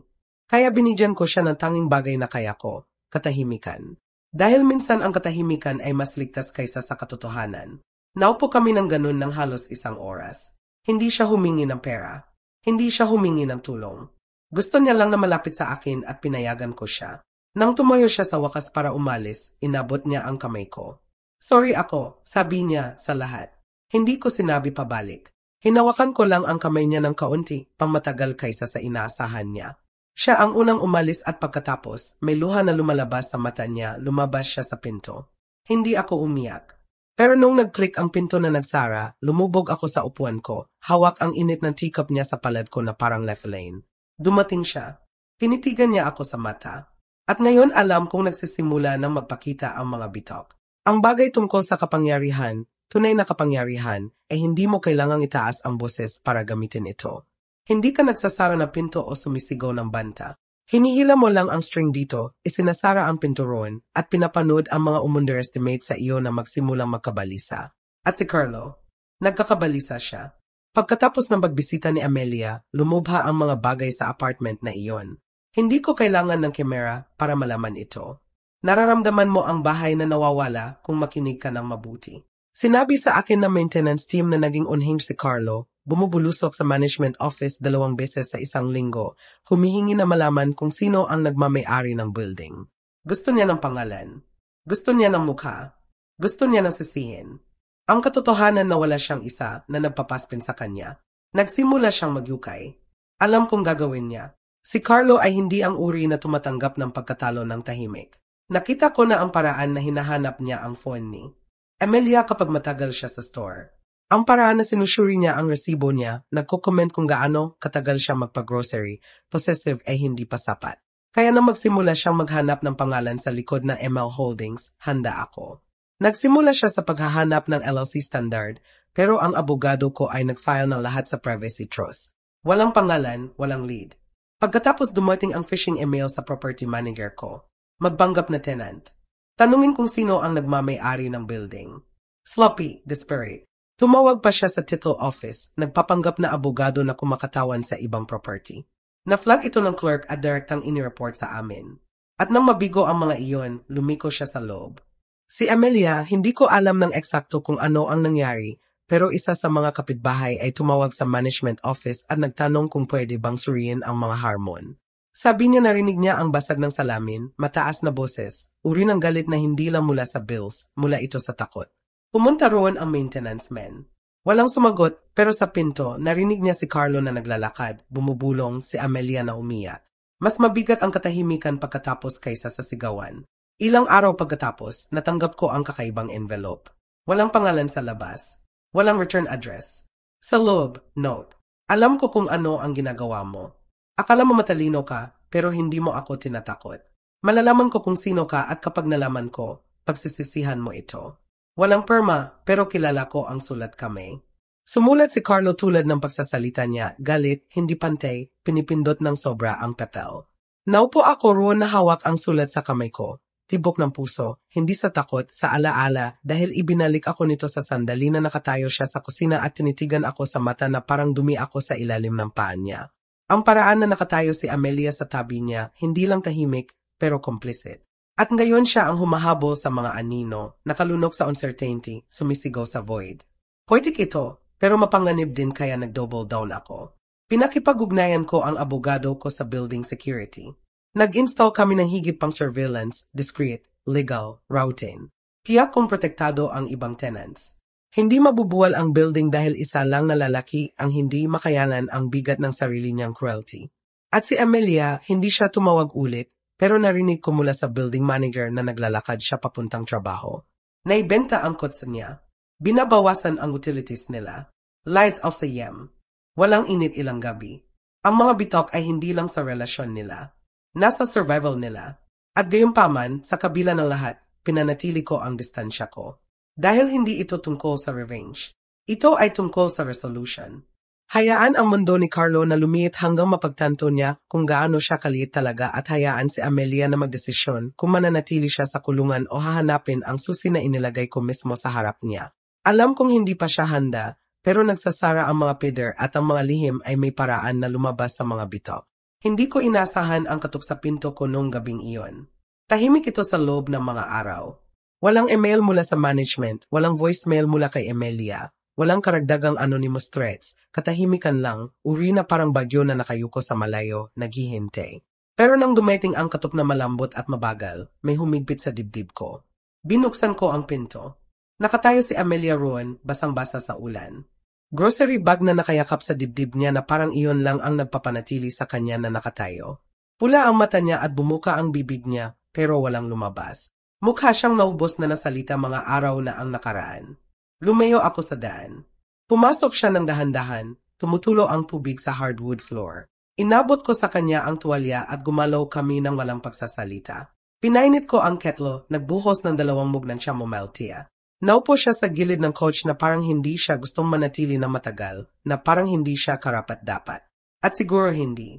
A: Kaya binigyan ko siya ng tanging bagay na kaya ko, katahimikan. Dahil minsan ang katahimikan ay mas ligtas kaysa sa katotohanan. Naupo kami ng ganun ng halos 1 oras. Hindi siya humingi ng pera. Hindi siya humingi ng tulong. Gusto niya lang na malapit sa akin at pinayagan ko siya. Nang tumayo siya sa wakas para umalis, inabot niya ang kamay ko. Sorry ako, sabi niya sa lahat. Hindi ko sinabi pabalik. Hinawakan ko lang ang kamay niya ng kaunti, pang-matagal kaysa sa inaasahan niya. Siya ang unang umalis at pagkatapos, may luha na lumalabas sa mata niya, lumabas siya sa pinto. Hindi ako umiyak. Pero nung nag-click ang pinto na nagsara, lumubog ako sa upuan ko, hawak ang init ng teacup niya sa palad ko na parang left lane. Dumating siya. Tinitigan niya ako sa mata. At ngayon alam kong nagsisimula ng magpakita ang mga bitok. Ang bagay tungkol sa kapangyarihan, tunay na kapangyarihan, ay hindi mo kailangang itaas ang boses para gamitin ito. Hindi ka nagsasara ng pinto o sumisigaw ng banta. Hinihila mo lang ang string dito, isinasara ang pinto roon, at pinapanood ang mga umunderestimate sa iyo na magsimulang magkabalisa. At si Carlo, nagkakabalisa siya. Pagkatapos ng pagbisita ni Amelia, lumubha ang mga bagay sa apartment na iyon. Hindi ko kailangan ng kamera para malaman ito. Nararamdaman mo ang bahay na nawawala kung makinig ka ng mabuti. Sinabi sa akin ng maintenance team na naging unhinged si Carlo, bumubulusok sa management office 2 beses sa isang linggo, humihingi na malaman kung sino ang nagmamay-ari ng building. Gusto niya ng pangalan. Gusto niya ng mukha. Gusto niya ng sisihin. Ang katotohanan na wala siyang isa na nagpapaspin sa kanya. Nagsimula siyang magyukay. Alam kong gagawin niya. Si Carlo ay hindi ang uri na tumatanggap ng pagkatalo ng tahimik. Nakita ko na ang paraan na hinahanap niya ang phone ni Amelia kapag matagal siya sa store. Ang paraan na sinusuri niya ang resibo niya, nagko-comment kung gaano katagal siya magpa-grocery, possessive ay hindi pa sapat. Kaya nang magsimula siyang maghanap ng pangalan sa likod ng ML Holdings, handa ako. Nagsimula siya sa paghahanap ng LLC standard, pero ang abogado ko ay nag-file ng lahat sa privacy trust. Walang pangalan, walang lead. Pagkatapos dumating ang phishing email sa property manager ko, magbanggap na tenant. Tanungin kung sino ang nagmamay-ari ng building. Sloppy, desperate. Tumawag pa siya sa title office, nagpapanggap na abogado na kumakatawan sa ibang property. Na-flag ito ng clerk at direktang inireport sa amin. At nang mabigo ang mga iyon, lumiko siya sa loob. Si Amelia, hindi ko alam ng eksakto kung ano ang nangyari, pero isa sa mga kapitbahay ay tumawag sa management office at nagtanong kung pwede bang suriin ang mga harmon. Sabi niya narinig niya ang basag ng salamin, mataas na boses, uri ng galit na hindi lang mula sa bills, mula ito sa takot. Pumunta roon ang maintenance man. Walang sumagot, pero sa pinto, narinig niya si Carlo na naglalakad, bumubulong, si Amelia na umiyak. Mas mabigat ang katahimikan pagkatapos kaysa sa sigawan. Ilang araw pagkatapos, natanggap ko ang kakaibang envelope. Walang pangalan sa labas. Walang return address. Sa loob, note. Alam ko kung ano ang ginagawa mo. Akala mo matalino ka, pero hindi mo ako tinatakot. Malalaman ko kung sino ka at kapag nalaman ko, pagsisisihan mo ito. Walang perma, pero kilala ko ang sulat kami. Sumulat si Carlo tulad ng pagsasalita niya, galit, hindi pantay, pinipindot ng sobra ang papel. Naupo ako roon na hawak ang sulat sa kamay ko. Tibok ng puso, hindi sa takot, sa alaala, dahil ibinalik ako nito sa sandali na nakatayo siya sa kusina at tinitigan ako sa mata na parang dumi ako sa ilalim ng paan niya. Ang paraan na nakatayo si Amelia sa tabi niya, hindi lang tahimik, pero complicit. At ngayon siya ang humahabol sa mga anino, nakalunok sa uncertainty, sumisigaw sa void. Poetic ito, pero mapanganib din kaya nag-double down ako. Pinakipag-ugnayan ko ang abogado ko sa building security. Nag-install kami ng higit pang surveillance, discreet, legal, routing. Tiyak kung protektado ang ibang tenants. Hindi mabubuwal ang building dahil isa lang na lalaki ang hindi makayanan ang bigat ng sarili niyang cruelty. At si Amelia, hindi siya tumawag ulit, pero narinig ko mula sa building manager na naglalakad siya papuntang trabaho. Naibenta ang kotse niya. Binabawasan ang utilities nila. Lights off sa yem. Walang init ilang gabi. Ang mga bitok ay hindi lang sa relasyon nila. Nasa survival nila. At gayunpaman, sa kabila ng lahat, pinanatili ko ang distansya ko. Dahil hindi ito tungkol sa revenge. Ito ay tungkol sa resolution. Hayaan ang mundo ni Carlo na lumiit hanggang mapagtanto niya kung gaano siya kaliit talaga at hayaan si Amelia na magdesisyon kung mananatili siya sa kulungan o hahanapin ang susi na inilagay ko mismo sa harap niya. Alam kong hindi pa siya handa, pero nagsasara ang mga pider at ang mga lihim ay may paraan na lumabas sa mga bitok. Hindi ko inasahan ang katok sa pinto ko noong gabing iyon. Tahimik ito sa loob ng mga araw. Walang email mula sa management, walang voicemail mula kay Amelia, walang karagdagang anonymous threats, katahimikan lang, uri na parang bagyo na nakayuko sa malayo, naghihintay. Pero nang dumating ang katok na malambot at mabagal, may humigpit sa dibdib ko. Binuksan ko ang pinto. Nakatayo si Amelia roon, basang-basa sa ulan. Grocery bag na nakayakap sa dibdib niya na parang iyon lang ang nagpapanatili sa kanya na nakatayo. Pula ang mata niya at bumuka ang bibig niya, pero walang lumabas. Mukha siyang naubos na nasalita mga araw na ang nakaraan. Lumayo ako sa daan. Pumasok siya ng dahan-dahan, tumutulo ang tubig sa hardwood floor. Inabot ko sa kanya ang tuwalya at gumalaw kami ng walang pagsasalita. Pinainit ko ang ketlo, nagbuhos ng 2 mug ng chamomile tea. Naupo siya sa gilid ng couch na parang hindi siya gustong manatili na matagal, na parang hindi siya karapat-dapat. At siguro hindi.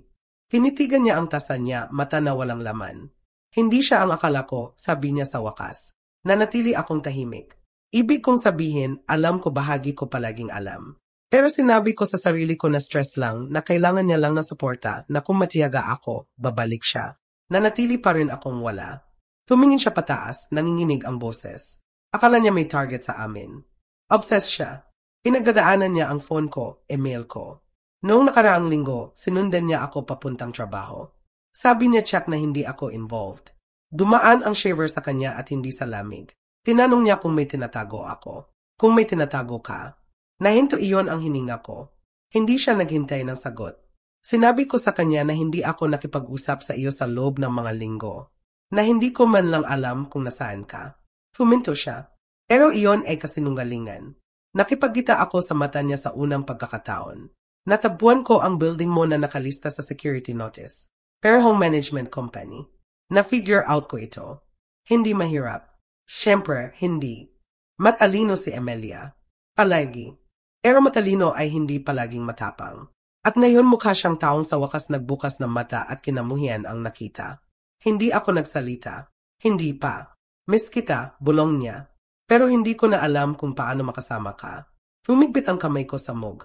A: Tinitigan niya ang tasa niya, mata na walang laman. Hindi siya ang akala ko, sabi niya sa wakas. Nanatili akong tahimik. Ibig kong sabihin, alam ko bahagi ko palaging alam. Pero sinabi ko sa sarili ko na stress lang, na kailangan niya lang ng suporta, na kung matiyaga ako, babalik siya. Nanatili pa rin akong wala. Tumingin siya pataas, nanginginig ang boses. Akala niya may target sa amin. Obsessed siya. Pinagdadaanan niya ang phone ko, email ko. Noong nakaraang linggo, sinundan niya ako papuntang trabaho. Sabi niya check na hindi ako involved. Dumaan ang shaver sa kanya at hindi sa lamig. Tinanong niya kung may tinatago ako. Kung may tinatago ka. Nahinto iyon ang hininga ko. Hindi siya naghintay ng sagot. Sinabi ko sa kanya na hindi ako nakipag-usap sa iyo sa loob ng mga linggo. Na hindi ko man lang alam kung nasaan ka. Huminto siya. Pero iyon ay kasinungalingan. Nakipagkita ako sa mata niya sa unang pagkakataon. Natabuan ko ang building mo na nakalista sa security notice. Pero home management company. Na-figure out ko ito. Hindi mahirap. Siyempre, hindi. Matalino si Emilia. Palagi. Pero matalino ay hindi palaging matapang. At ngayon mukha siyang taong sa wakas nagbukas ng mata at kinamuhian ang nakita. Hindi ako nagsalita. Hindi pa. Miss kita, bulong niya. Pero hindi ko na alam kung paano makasama ka. Humigpit ang kamay ko sa mug.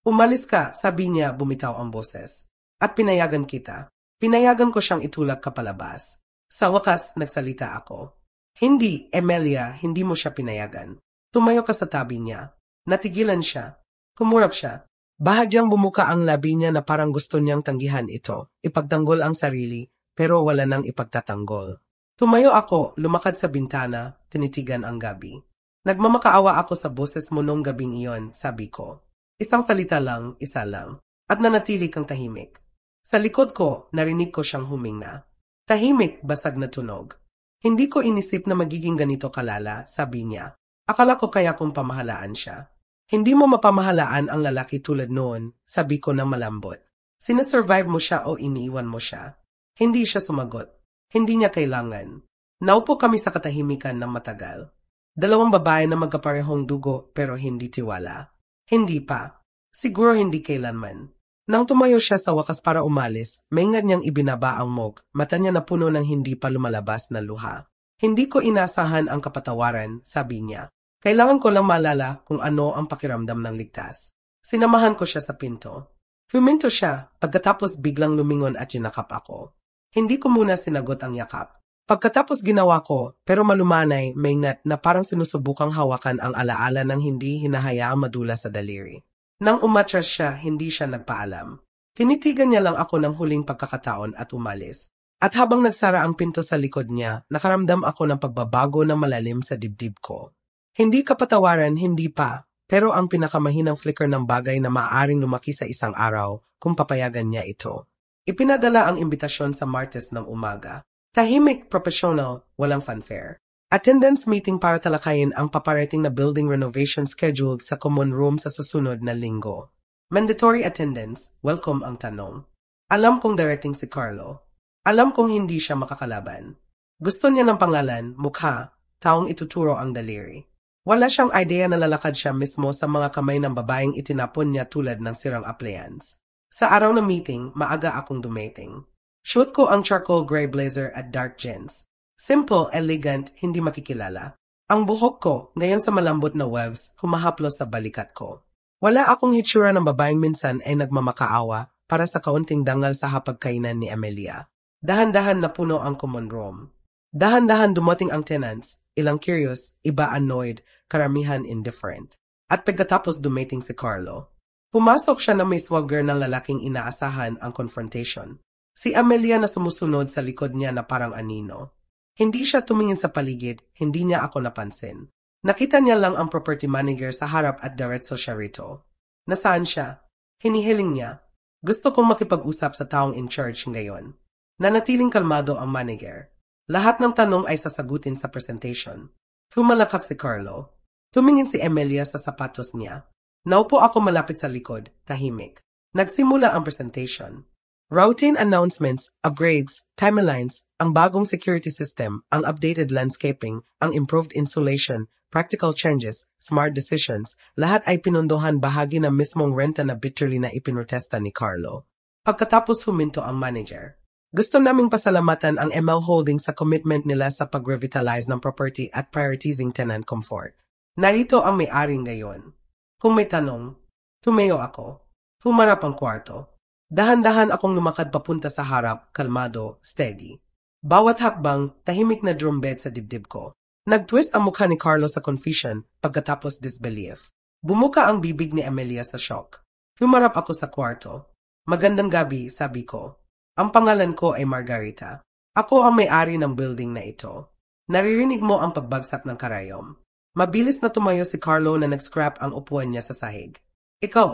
A: Umalis ka, sabi niya, bumitaw ang boses. At pinayagan kita. Pinayagan ko siyang itulak ka palabas. Sa wakas, nagsalita ako. Hindi, Emilia, hindi mo siya pinayagan. Tumayo ka sa tabi niya. Natigilan siya. Kumurap siya. Bahagyang bumuka ang labi niya na parang gusto niyang tanggihan ito. Ipagtanggol ang sarili, pero wala nang ipagtatanggol. Tumayo ako, lumakad sa bintana, tinitigan ang gabi. Nagmamakaawa ako sa boses mo nung gabing iyon, sabi ko. Isang salita lang, isa lang. At nanatili kang tahimik. Sa likod ko, narinig ko siyang huminga. Tahimik, basag na tunog. Hindi ko inisip na magiging ganito kalala, sabi niya. Akala ko kaya kung pamahalaan siya. Hindi mo mapamahalaan ang lalaki tulad noon, sabi ko na malambot. Sinasurvive mo siya o iniiwan mo siya? Hindi siya sumagot. Hindi niya kailangan. Naupo kami sa katahimikan ng matagal. Dalawang babae na magkaparehong dugo pero hindi tiwala. Hindi pa. Siguro hindi kailanman. Nang tumayo siya sa wakas para umalis, maingad niyang ibinaba ang mug, mata niya na puno ng hindi pa lumalabas na luha. Hindi ko inasahan ang kapatawaran, sabi niya. Kailangan ko lang malala kung ano ang pakiramdam ng ligtas. Sinamahan ko siya sa pinto. Huminto siya, pagkatapos biglang lumingon at sinakap ako. Hindi ko muna sinagot ang yakap. Pagkatapos ginawa ko, pero malumanay, maingat na parang sinusubukang hawakan ang alaala ng hindi hinahayaang madula sa daliri. Nang umatras siya, hindi siya nagpaalam. Tinitigan niya lang ako ng huling pagkakataon at umalis. At habang nagsara ang pinto sa likod niya, nakaramdam ako ng pagbabago na malalim sa dibdib ko. Hindi kapatawaran, hindi pa, pero ang pinakamahinang flicker ng bagay na maaaring lumaki sa isang araw kung papayagan niya ito. Ipinadala ang imbitasyon sa Martes ng umaga. Tahimik, professional, walang fanfare. Attendance meeting para talakayin ang paparating na building renovation scheduled sa common room sa susunod na linggo. Mandatory attendance, welcome ang tanong. Alam kong darating si Carlo. Alam kong hindi siya makakalaban. Gusto niya ng pangalan, mukha, taong ituturo ang daliri. Wala siyang idea na lalakad siya mismo sa mga kamay ng babaeng itinapon niya tulad ng sirang appliance. Sa araw ng meeting, maaga akong dumating. Shoot ko ang charcoal gray blazer at dark jeans. Simple, elegant, hindi makikilala. Ang buhok ko, ngayon sa malambot na waves, humahaplos sa balikat ko. Wala akong hitsura ng babaeng minsan ay nagmamakaawa para sa kaunting dangal sa hapagkainan ni Emilia. Dahan-dahan na puno ang common room. Dahan-dahan dumating ang tenants, ilang curious, iba annoyed, karamihan indifferent. At pagkatapos dumating si Carlo. Pumasok siya na may swagger ng lalaking inaasahan ang confrontation. Si Emilia na sumusunod sa likod niya na parang anino. Hindi siya tumingin sa paligid, hindi niya ako napansin. Nakita niya lang ang property manager sa harap at diretso siya rito. Nasaan siya? Hinihiling niya. Gusto kong makipag-usap sa taong in charge ngayon. Nanatiling kalmado ang manager. Lahat ng tanong ay sasagutin sa presentation. Humalakak si Carlo. Tumingin si Emilia sa sapatos niya. Naupo ako malapit sa likod, tahimik. Nagsimula ang presentation. Routine announcements, upgrades, timelines, ang bagong security system, ang updated landscaping, ang improved insulation, practical changes, smart decisions, lahat ay pinunduhan bahagi ng mismong renta na bitterly na ipinrotesta ni Carlo. Pagkatapos huminto ang manager. Gusto naming pasalamatan ang ML Holdings sa commitment nila sa pag-revitalize ng property at prioritizing tenant comfort. Narito ang may-ari ngayon. Kung may tanong, Tumayo ako. Humarap ang kwarto. Dahan-dahan akong lumakad papunta sa harap, kalmado, steady. Bawat hakbang, tahimik na drumbet sa dibdib ko. Nag-twist ang mukha ni Carlo sa confusion pagkatapos disbelief. Bumuka ang bibig ni Amelia sa shock. Humarap ako sa kwarto. Magandang gabi, sabi ko. Ang pangalan ko ay Margarita. Ako ang may-ari ng building na ito. Naririnig mo ang pagbagsak ng karayom. Mabilis na tumayo si Carlo na nag-scrap ang upuan niya sa sahig. Ikaw,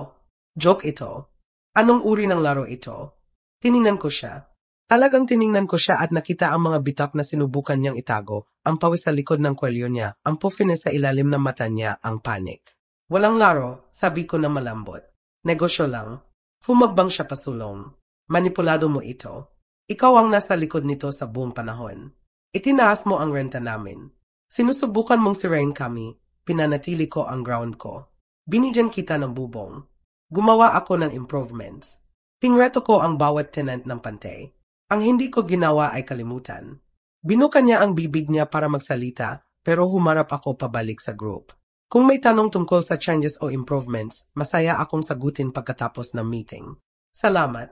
A: joke ito. Anong uri ng laro ito? Tiningnan ko siya. Talagang tiningnan ko siya at nakita ang mga bitak na sinubukan niyang itago, ang pawis sa likod ng kwelyo niya, ang puffiness sa ilalim ng mata niya, ang panic. Walang laro, sabi ko na malambot. Negosyo lang. Humagbang siya pasulong. Manipulado mo ito. Ikaw ang nasa likod nito sa buong panahon. Itinaas mo ang renta namin. Sinusubukan mong sirain kami, pinanatili ko ang ground ko. Binigyan kita ng bubong. Gumawa ako ng improvements. Tingreto ko ang bawat tenant ng pantay. Ang hindi ko ginawa ay kalimutan. Binuka niya ang bibig niya para magsalita, pero humarap ako pabalik sa group. Kung may tanong tungkol sa changes o improvements, masaya akong sagutin pagkatapos ng meeting. Salamat.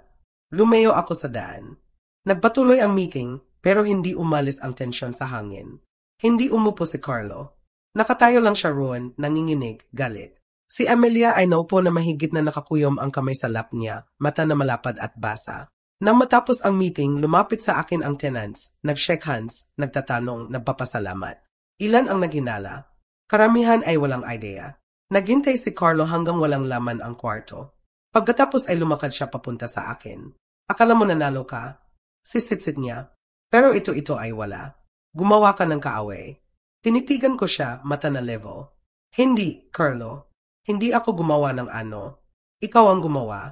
A: Lumayo ako sa daan. Nagpatuloy ang meeting, pero hindi umalis ang tensyon sa hangin. Hindi umupo si Carlo. Nakatayo lang siya roon, nanginginig, galit. Si Amelia ay naupo na mahigit na nakakuyom ang kamay sa lap niya, mata na malapad at basa. Nang matapos ang meeting, lumapit sa akin ang tenants, nag-shake hands, nagtatanong, nagpapasalamat. Ilan ang naghinala? Karamihan ay walang idea. Naghintay si Carlo hanggang walang laman ang kwarto. Pagkatapos ay lumakad siya papunta sa akin. Akala mo nanalo ka? Sisitsit niya. Pero ito ay wala. Gumawa ka ng kaaway. Tinitigan ko siya, mata na level. Hindi, Carlo. Hindi ako gumawa ng ano. Ikaw ang gumawa.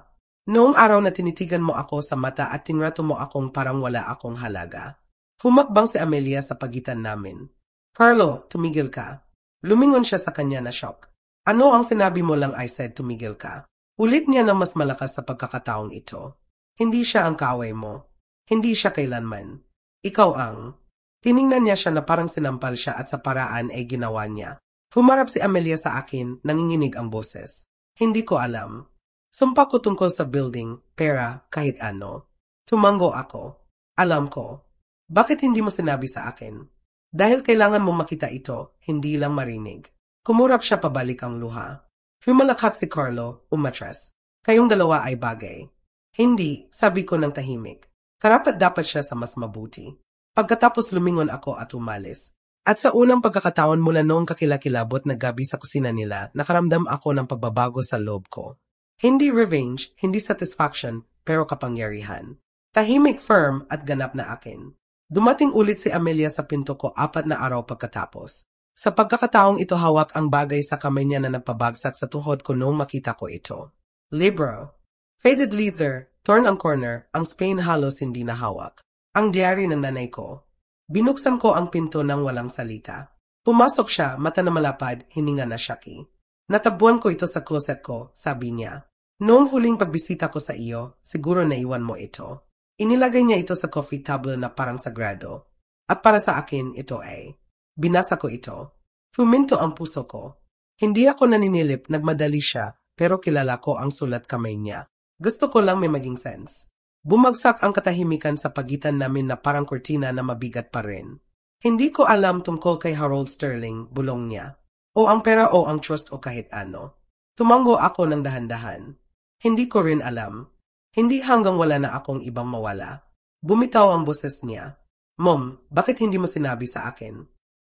A: Noong araw na tinitigan mo ako sa mata at tinrato mo akong parang wala akong halaga. Humakbang si Amelia sa pagitan namin. Carlo, tumigil ka. Lumingon siya sa kanya na shock. Ano ang sinabi mo lang, I said tumigil ka. Ulit niya na mas malakas sa pagkakataong ito. Hindi siya ang kaaway mo. Hindi siya kailanman. Ikaw ang. Tiningnan niya siya na parang sinampal siya at sa paraan ay ginawa niya. Humarap si Amelia sa akin, nanginginig ang boses. Hindi ko alam. Sumpa ko tungkol sa building, pera, kahit ano. Tumango ako. Alam ko. Bakit hindi mo sinabi sa akin? Dahil kailangan mo makita ito, hindi lang marinig. Kumurap siya pabalik ang luha. Humalakhak si Carlo, umatras. Kayong dalawa ay bagay. Hindi, sabi ko ng tahimik. Karapat-dapat siya sa mas mabuti. Pagkatapos lumingon ako at umalis. At sa unang pagkakataon mula noong kakilakilabot na gabi sa kusina nila, nakaramdam ako ng pagbabago sa loob ko. Hindi revenge, hindi satisfaction, pero kapangyarihan. Tahimik, firm, at ganap na akin. Dumating ulit si Amelia sa pinto ko 4 na araw pagkatapos. Sa pagkakataong ito hawak ang bagay sa kamay niya na nagpabagsak sa tuhod ko noong makita ko ito. Libro. Faded leather, torn ang corner, ang Spain halos hindi nahawak. Ang diary ng nanay ko. Binuksan ko ang pinto nang walang salita. Pumasok siya, mata na malapad, hininga na syaki. Natabuan ko ito sa closet ko, sabi niya. Noong huling pagbisita ko sa iyo, siguro naiwan mo ito. Inilagay niya ito sa coffee table na parang sagrado. At para sa akin, ito ay. Binasa ko ito. Huminto ang puso ko. Hindi ako naninilip, nagmadali siya, pero kilala ko ang sulat kamay niya. Gusto ko lang may maging sense. Bumagsak ang katahimikan sa pagitan namin na parang kortina na mabigat pa rin. Hindi ko alam tungkol kay Harold Sterling, bulong niya. O ang pera o ang trust o kahit ano. Tumango ako ng dahan-dahan. Hindi ko rin alam. Hindi hanggang wala na akong ibang mawala. Bumitaw ang boses niya. Mom, bakit hindi mo sinabi sa akin?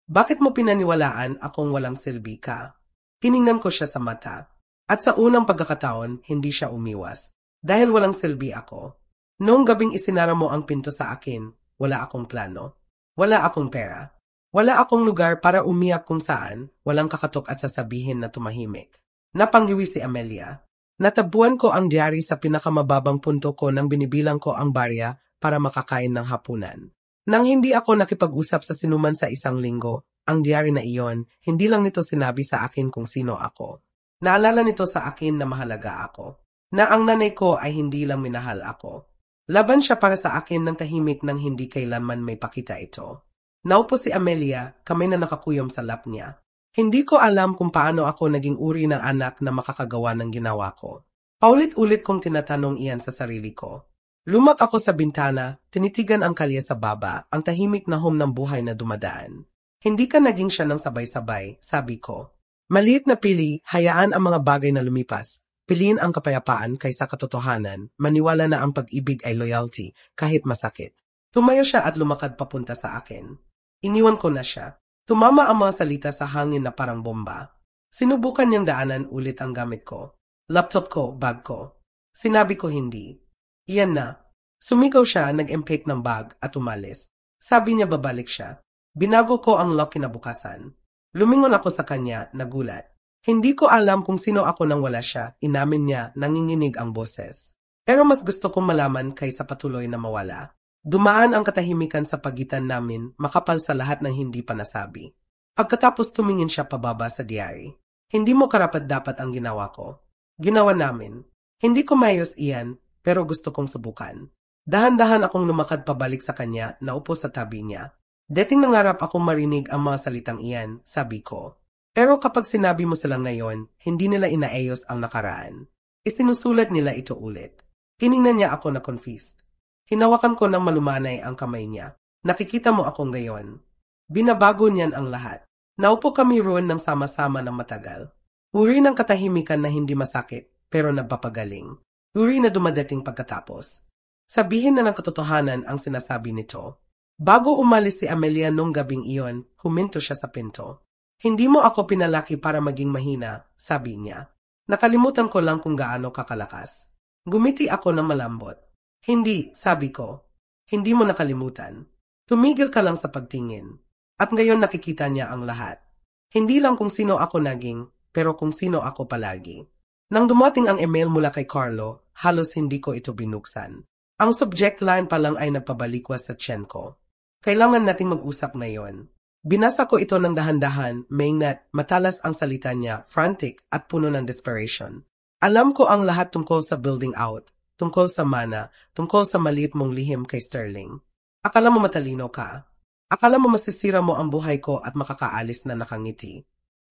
A: Bakit mo pinaniwalaan akong walang silbi ka? Tiningnan ko siya sa mata. At sa unang pagkakataon, hindi siya umiwas. Dahil walang silbi ako. Noong gabing isinara mo ang pinto sa akin, wala akong plano. Wala akong pera. Wala akong lugar para umiyak kung saan, walang kakatok at sasabihin na tumahimik. Napanggiwi si Amelia. Natabuan ko ang diary sa pinakamababang punto ko nang binibilang ko ang barya para makakain ng hapunan. Nang hindi ako nakipag-usap sa sinuman sa isang linggo, ang diary na iyon, hindi lang nito sinabi sa akin kung sino ako. Naalala nito sa akin na mahalaga ako. Na ang nanay ko ay hindi lang minahal ako. Laban siya para sa akin ng tahimik nang hindi kailanman may pakita ito. Naupo si Amelia, kamay na nakakuyom sa lap niya. Hindi ko alam kung paano ako naging uri ng anak na makakagawa ng ginawa ko. Paulit-ulit kong tinatanong iyan sa sarili ko. Lumak ako sa bintana, tinitigan ang kalye sa baba, ang tahimik na hum ng buhay na dumadaan. Hindi ka naging siya ng sabay-sabay, sabi ko. Maliit na pili, hayaan ang mga bagay na lumipas. Piliin ang kapayapaan kaysa katotohanan, maniwala na ang pag-ibig ay loyalty, kahit masakit. Tumayo siya at lumakad papunta sa akin. Iniwan ko na siya. Tumama ang mga salita sa hangin na parang bomba. Sinubukan niyang daanan ulit ang gamit ko. Laptop ko, bag ko. Sinabi ko hindi. Iyan na. Sumigaw siya, nag-empake ng bag at umalis. Sabi niya babalik siya. Binago ko ang lock kinabukasan. Lumingon ako sa kanya, nagulat. Hindi ko alam kung sino ako nang wala siya, inamin niya, nanginginig ang boses. Pero mas gusto kong malaman kaysa patuloy na mawala. Dumaan ang katahimikan sa pagitan namin, makapal sa lahat ng hindi pa nasabi. Pagkatapos tumingin siya pababa sa diary. Hindi mo karapat-dapat ang ginawa ko. Ginawa namin. Hindi ko mayos iyan, pero gusto kong subukan. Dahan-dahan akong lumakad pabalik sa kanya, naupo sa tabi niya. Dating nangarap akong marinig ang mga salitang iyan, sabi ko. Pero kapag sinabi mo sila ngayon, hindi nila inaayos ang nakaraan. Isinusulat nila ito ulit. Tiningnan niya ako na confused. Hinawakan ko ng malumanay ang kamay niya. Nakikita mo akong gayon. Binabago niyan ang lahat. Naupo kami roon ng sama-sama ng matagal. Uri ng katahimikan na hindi masakit, pero nagpapagaling. Uri na dumadating pagkatapos. Sabihin na ng katotohanan ang sinasabi nito. Bago umalis si Amelia nung gabing iyon, huminto siya sa pinto. Hindi mo ako pinalaki para maging mahina, sabi niya. Nakalimutan ko lang kung gaano kakalakas. Gumiti ako ng malambot. Hindi, sabi ko. Hindi mo nakalimutan. Tumigil ka lang sa pagtingin. At ngayon nakikita niya ang lahat. Hindi lang kung sino ako naging, pero kung sino ako palagi. Nang dumating ang email mula kay Carlo, halos hindi ko ito binuksan. Ang subject line pa lang ay nagpabalikwas sa tiyan ko. Kailangan nating mag-usap ngayon. Binasa ko ito ng dahan-dahan, maingat, matalas ang salita niya, frantic at puno ng desperation. Alam ko ang lahat tungkol sa building out. Tungkol sa mana, tungkol sa maliit mong lihim kay Sterling. Akala mo matalino ka? Akala mo masisira mo ang buhay ko at makakaalis na nakangiti?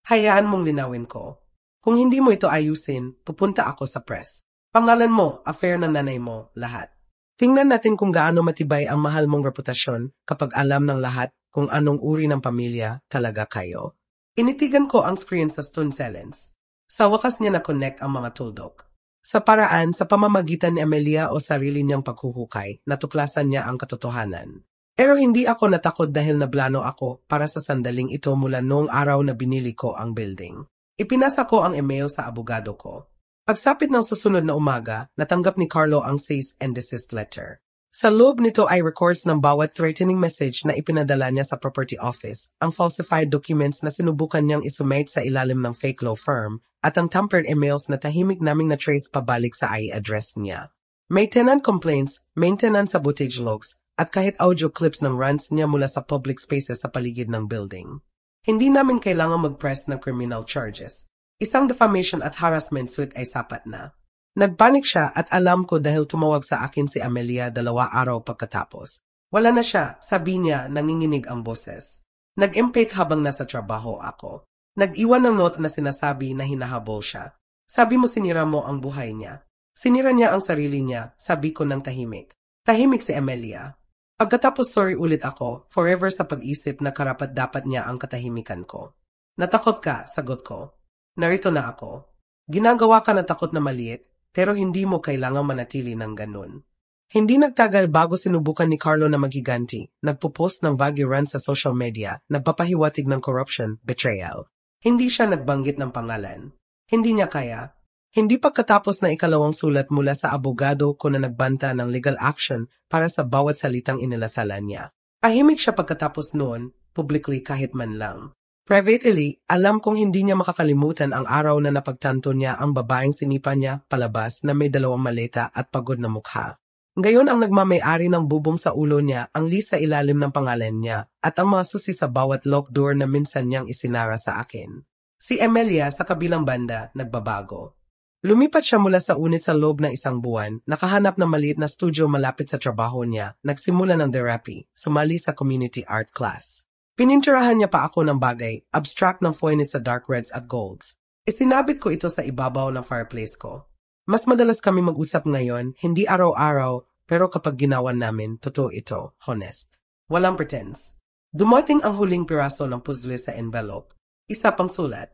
A: Hayaan mong linawin ko. Kung hindi mo ito ayusin, pupunta ako sa press. Pangalan mo, affair ng nanay mo, lahat. Tingnan natin kung gaano matibay ang mahal mong reputasyon kapag alam ng lahat kung anong uri ng pamilya talaga kayo. Initigan ko ang screen sa stone silence. Sa wakas niya na-connect ang mga tuldok. Sa paraan, sa pamamagitan ni Amelia o sarili niyang paghuhukay, natuklasan niya ang katotohanan. Pero hindi ako natakot dahil nablano ako para sa sandaling ito mula noong araw na binili ko ang building. Ipinasa ko ang email sa abogado ko. Pagsapit ng susunod na umaga, natanggap ni Carlo ang cease and desist letter. Sa loob nito ay records ng bawat threatening message na ipinadala niya sa property office, ang falsified documents na sinubukan niyang isumate sa ilalim ng fake law firm, at ang tampered emails na tahimik naming na-trace pabalik sa IP address niya. May tenant complaints, maintenance sa footage logs, at kahit audio clips ng rants niya mula sa public spaces sa paligid ng building. Hindi namin kailangang mag-press ng criminal charges. Isang defamation at harassment suit ay sapat na. Nagpanik siya at alam ko dahil tumawag sa akin si Amelia 2 araw pagkatapos. Wala na siya, sabi niya, nanginginig ang boses. Nag-impake habang nasa trabaho ako. Nag-iwan ng note na sinasabi na hinahabol siya. Sabi mo sinira mo ang buhay niya. Sinira niya ang sarili niya, sabi ko ng tahimik. Tahimik si Amelia. Pagkatapos sorry ulit ako, forever sa pag-isip na karapat-dapat niya ang katahimikan ko. Natakot ka, sagot ko. Narito na ako. Ginagawa ka na takot na maliit, pero hindi mo kailangang manatili ng ganun. Hindi nagtagal bago sinubukan ni Carlo na maghiganti, nagpo-post ng vague rants sa social media, nagpapahiwatig ng corruption, betrayal. Hindi siya nagbanggit ng pangalan. Hindi niya kaya. Hindi pagkatapos na ikalawang sulat mula sa abogado ko na nagbanta ng legal action para sa bawat salitang inilathala niya. Tahimik siya pagkatapos noon, publicly kahit man lang. Privately, alam kong hindi niya makakalimutan ang araw na napagtanto niya ang babaeng sinipa niya palabas na may 2 maleta at pagod na mukha. Ngayon ang nagmamay-ari ng bubong sa ulo niya ang list sa ilalim ng pangalan niya at ang mga susi sa bawat locked door na minsan niyang isinara sa akin. Si Amelia sa kabilang banda nagbabago. Lumipat siya mula sa unit sa loob ng 1 buwan, nakahanap ng maliit na studio malapit sa trabaho niya, nagsimula ng therapy, sumali sa community art class. Pininturahan niya pa ako ng bagay, abstract ng foil sa dark reds at golds. Isinabit ko ito sa ibabaw ng fireplace ko. Mas madalas kami mag-usap ngayon, hindi araw-araw, pero kapag ginawan namin, totoo ito, honest. Walang pretense. Dumating ang huling piraso ng puzzle sa envelope. Isa pang sulat.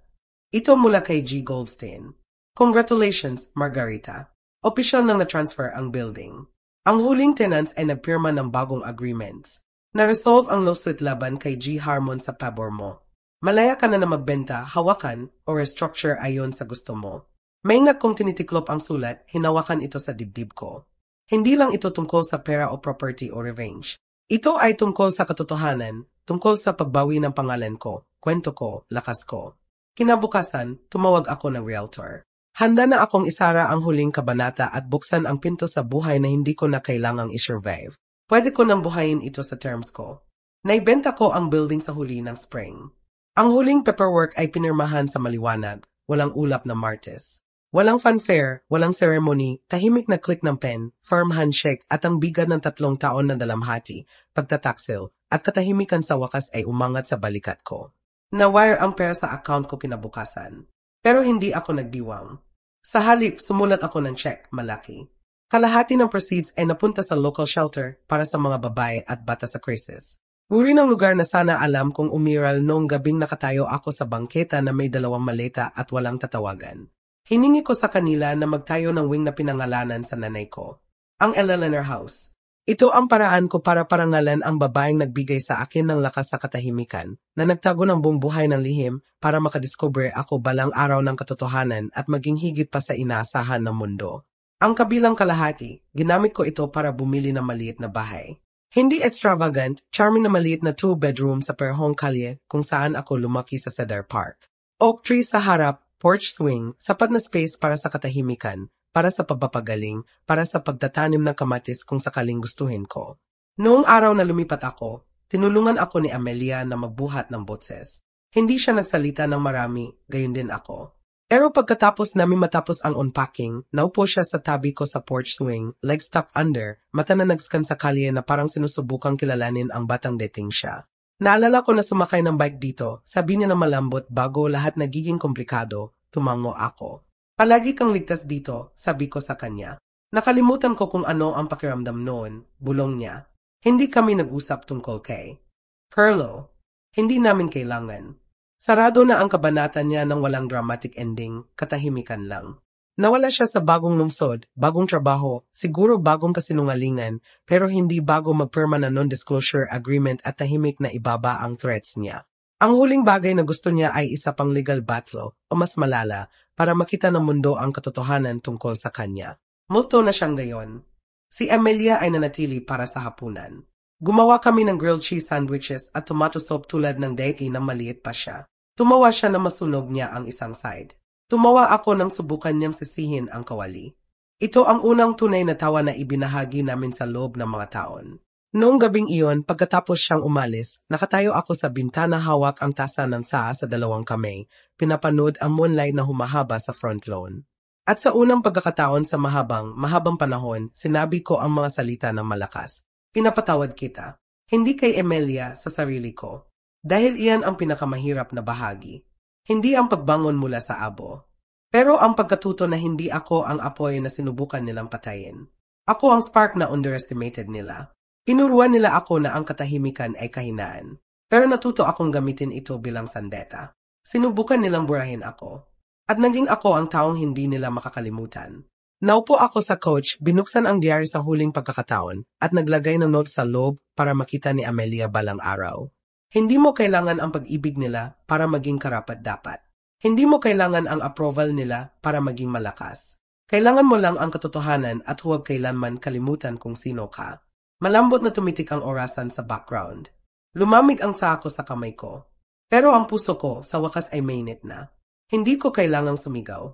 A: Ito mula kay G. Goldstein. Congratulations, Margarita. Opisyal nang na-transfer ang building. Ang huling tenants ay nagpirma ng bagong agreements. Na-resolve ang lawsuit laban kay G. Harmon sa pabor mo. Malaya ka na magbenta, hawakan, o restructure ayon sa gusto mo. Maingat kong tinitiklop ang sulat, hinawakan ito sa dibdib ko. Hindi lang ito tungkol sa pera o property o revenge. Ito ay tungkol sa katotohanan, tungkol sa pagbawi ng pangalan ko, kwento ko, lakas ko. Kinabukasan, tumawag ako ng realtor. Handa na akong isara ang huling kabanata at buksan ang pinto sa buhay na hindi ko na kailangang i-survive. Pwede ko nang buhayin ito sa terms ko. Naibenta ko ang building sa huli ng spring. Ang huling paperwork ay pinirmahan sa maliwanag, walang ulap na martes. Walang fanfare, walang ceremony, tahimik na click ng pen, firm handshake at ang bigat ng 3 taon na dalamhati, pagtataksil, at katahimikan sa wakas ay umangat sa balikat ko. Na-wire ang pera sa account ko kinabukasan. Pero hindi ako nagdiwang. Sa halip, sumulat ako ng check, malaki. Kalahati ng proceeds ay napunta sa local shelter para sa mga babae at bata sa krisis. Uri ng lugar na sana alam kong umiral noong gabing nakatayo ako sa bangketa na may 2 maleta at walang tatawagan. Hiningi ko sa kanila na magtayo ng wing na pinangalanan sa nanay ko. Ang Eleanor House. Ito ang paraan ko para parangalan ang babaeng nagbigay sa akin ng lakas sa katahimikan, na nagtago ng buong buhay ng lihim para makadiscover ako balang araw ng katotohanan at maging higit pa sa inaasahan ng mundo. Ang kabilang kalahati, ginamit ko ito para bumili ng maliit na bahay. Hindi extravagant, charming na maliit na 2-bedroom sa Perhong Kalye kung saan ako lumaki sa Cedar Park. Oak tree sa harap, porch swing, sapat na space para sa katahimikan, para sa pagpapagaling, para sa pagtatanim ng kamatis kung sakaling gustuhin ko. Noong araw na lumipat ako, tinulungan ako ni Amelia na magbuhat ng boses. Hindi siya nagsalita ng marami, gayon din ako. Pero pagkatapos namin matapos ang unpacking, naupo siya sa tabi ko sa porch swing, legs tucked under, mata na nagscan sa kalye na parang sinusubukang kilalanin ang batang dating siya. Naalala ko na sumakay ng bike dito, sabi niya na malambot bago lahat nagiging komplikado, tumango ako. Palagi kang ligtas dito, sabi ko sa kanya. Nakalimutan ko kung ano ang pakiramdam noon, bulong niya. Hindi kami nag-usap tungkol kay Perlo. Hindi namin kailangan. Sarado na ang kabanata niya ng walang dramatic ending, katahimikan lang. Nawala siya sa bagong lungsod, bagong trabaho, siguro bagong kasinungalingan, pero hindi bago magpirma na non-disclosure agreement at tahimik na ibaba ang threats niya. Ang huling bagay na gusto niya ay isa pang legal battle, o mas malala, para makita ng mundo ang katotohanan tungkol sa kanya. Multo na siyang gayon. Si Amelia ay nanatili para sa hapunan. Gumawa kami ng grilled cheese sandwiches at tomato soup tulad ng dati na maliit pa siya. Tumawa siya na masunog niya ang isang side. Tumawa ako nang subukan niyang sisihin ang kawali. Ito ang unang tunay na tawa na ibinahagi namin sa loob ng mga taon. Noong gabing iyon, pagkatapos siyang umalis, nakatayo ako sa bintana hawak ang tasa ng saa sa 2 kamay, pinapanood ang moonlight na humahaba sa front lawn. At sa unang pagkakataon sa mahabang panahon, sinabi ko ang mga salita ng malakas. Pinapatawad kita. Hindi kay Emilia, sa sarili ko. Dahil iyan ang pinakamahirap na bahagi. Hindi ang pagbangon mula sa abo. Pero ang pagkatuto na hindi ako ang apoy na sinubukan nilang patayin. Ako ang spark na underestimated nila. Inuruan nila ako na ang katahimikan ay kahinaan. Pero natuto akong gamitin ito bilang sandata. Sinubukan nilang burahin ako. At naging ako ang taong hindi nila makakalimutan. Naupo ako sa couch, binuksan ang diary sa huling pagkakataon, at naglagay ng note sa loob para makita ni Amelia balang araw. Hindi mo kailangan ang pag-ibig nila para maging karapat-dapat. Hindi mo kailangan ang approval nila para maging malakas. Kailangan mo lang ang katotohanan at huwag kailanman kalimutan kung sino ka. Malambot na tumitik ang orasan sa background. Lumamig ang sako sa kamay ko. Pero ang puso ko sa wakas ay mainit na. Hindi ko kailangang sumigaw.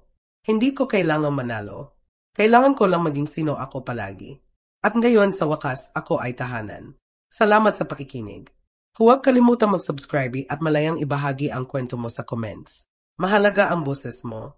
A: Hindi ko kailangang manalo. Kailangan ko lang maging sino ako palagi. At ngayon sa wakas ako ay tahanan. Salamat sa pakikinig. Huwag kalimutang mag-subscribe at malayang ibahagi ang kwento mo sa comments. Mahalaga ang boses mo.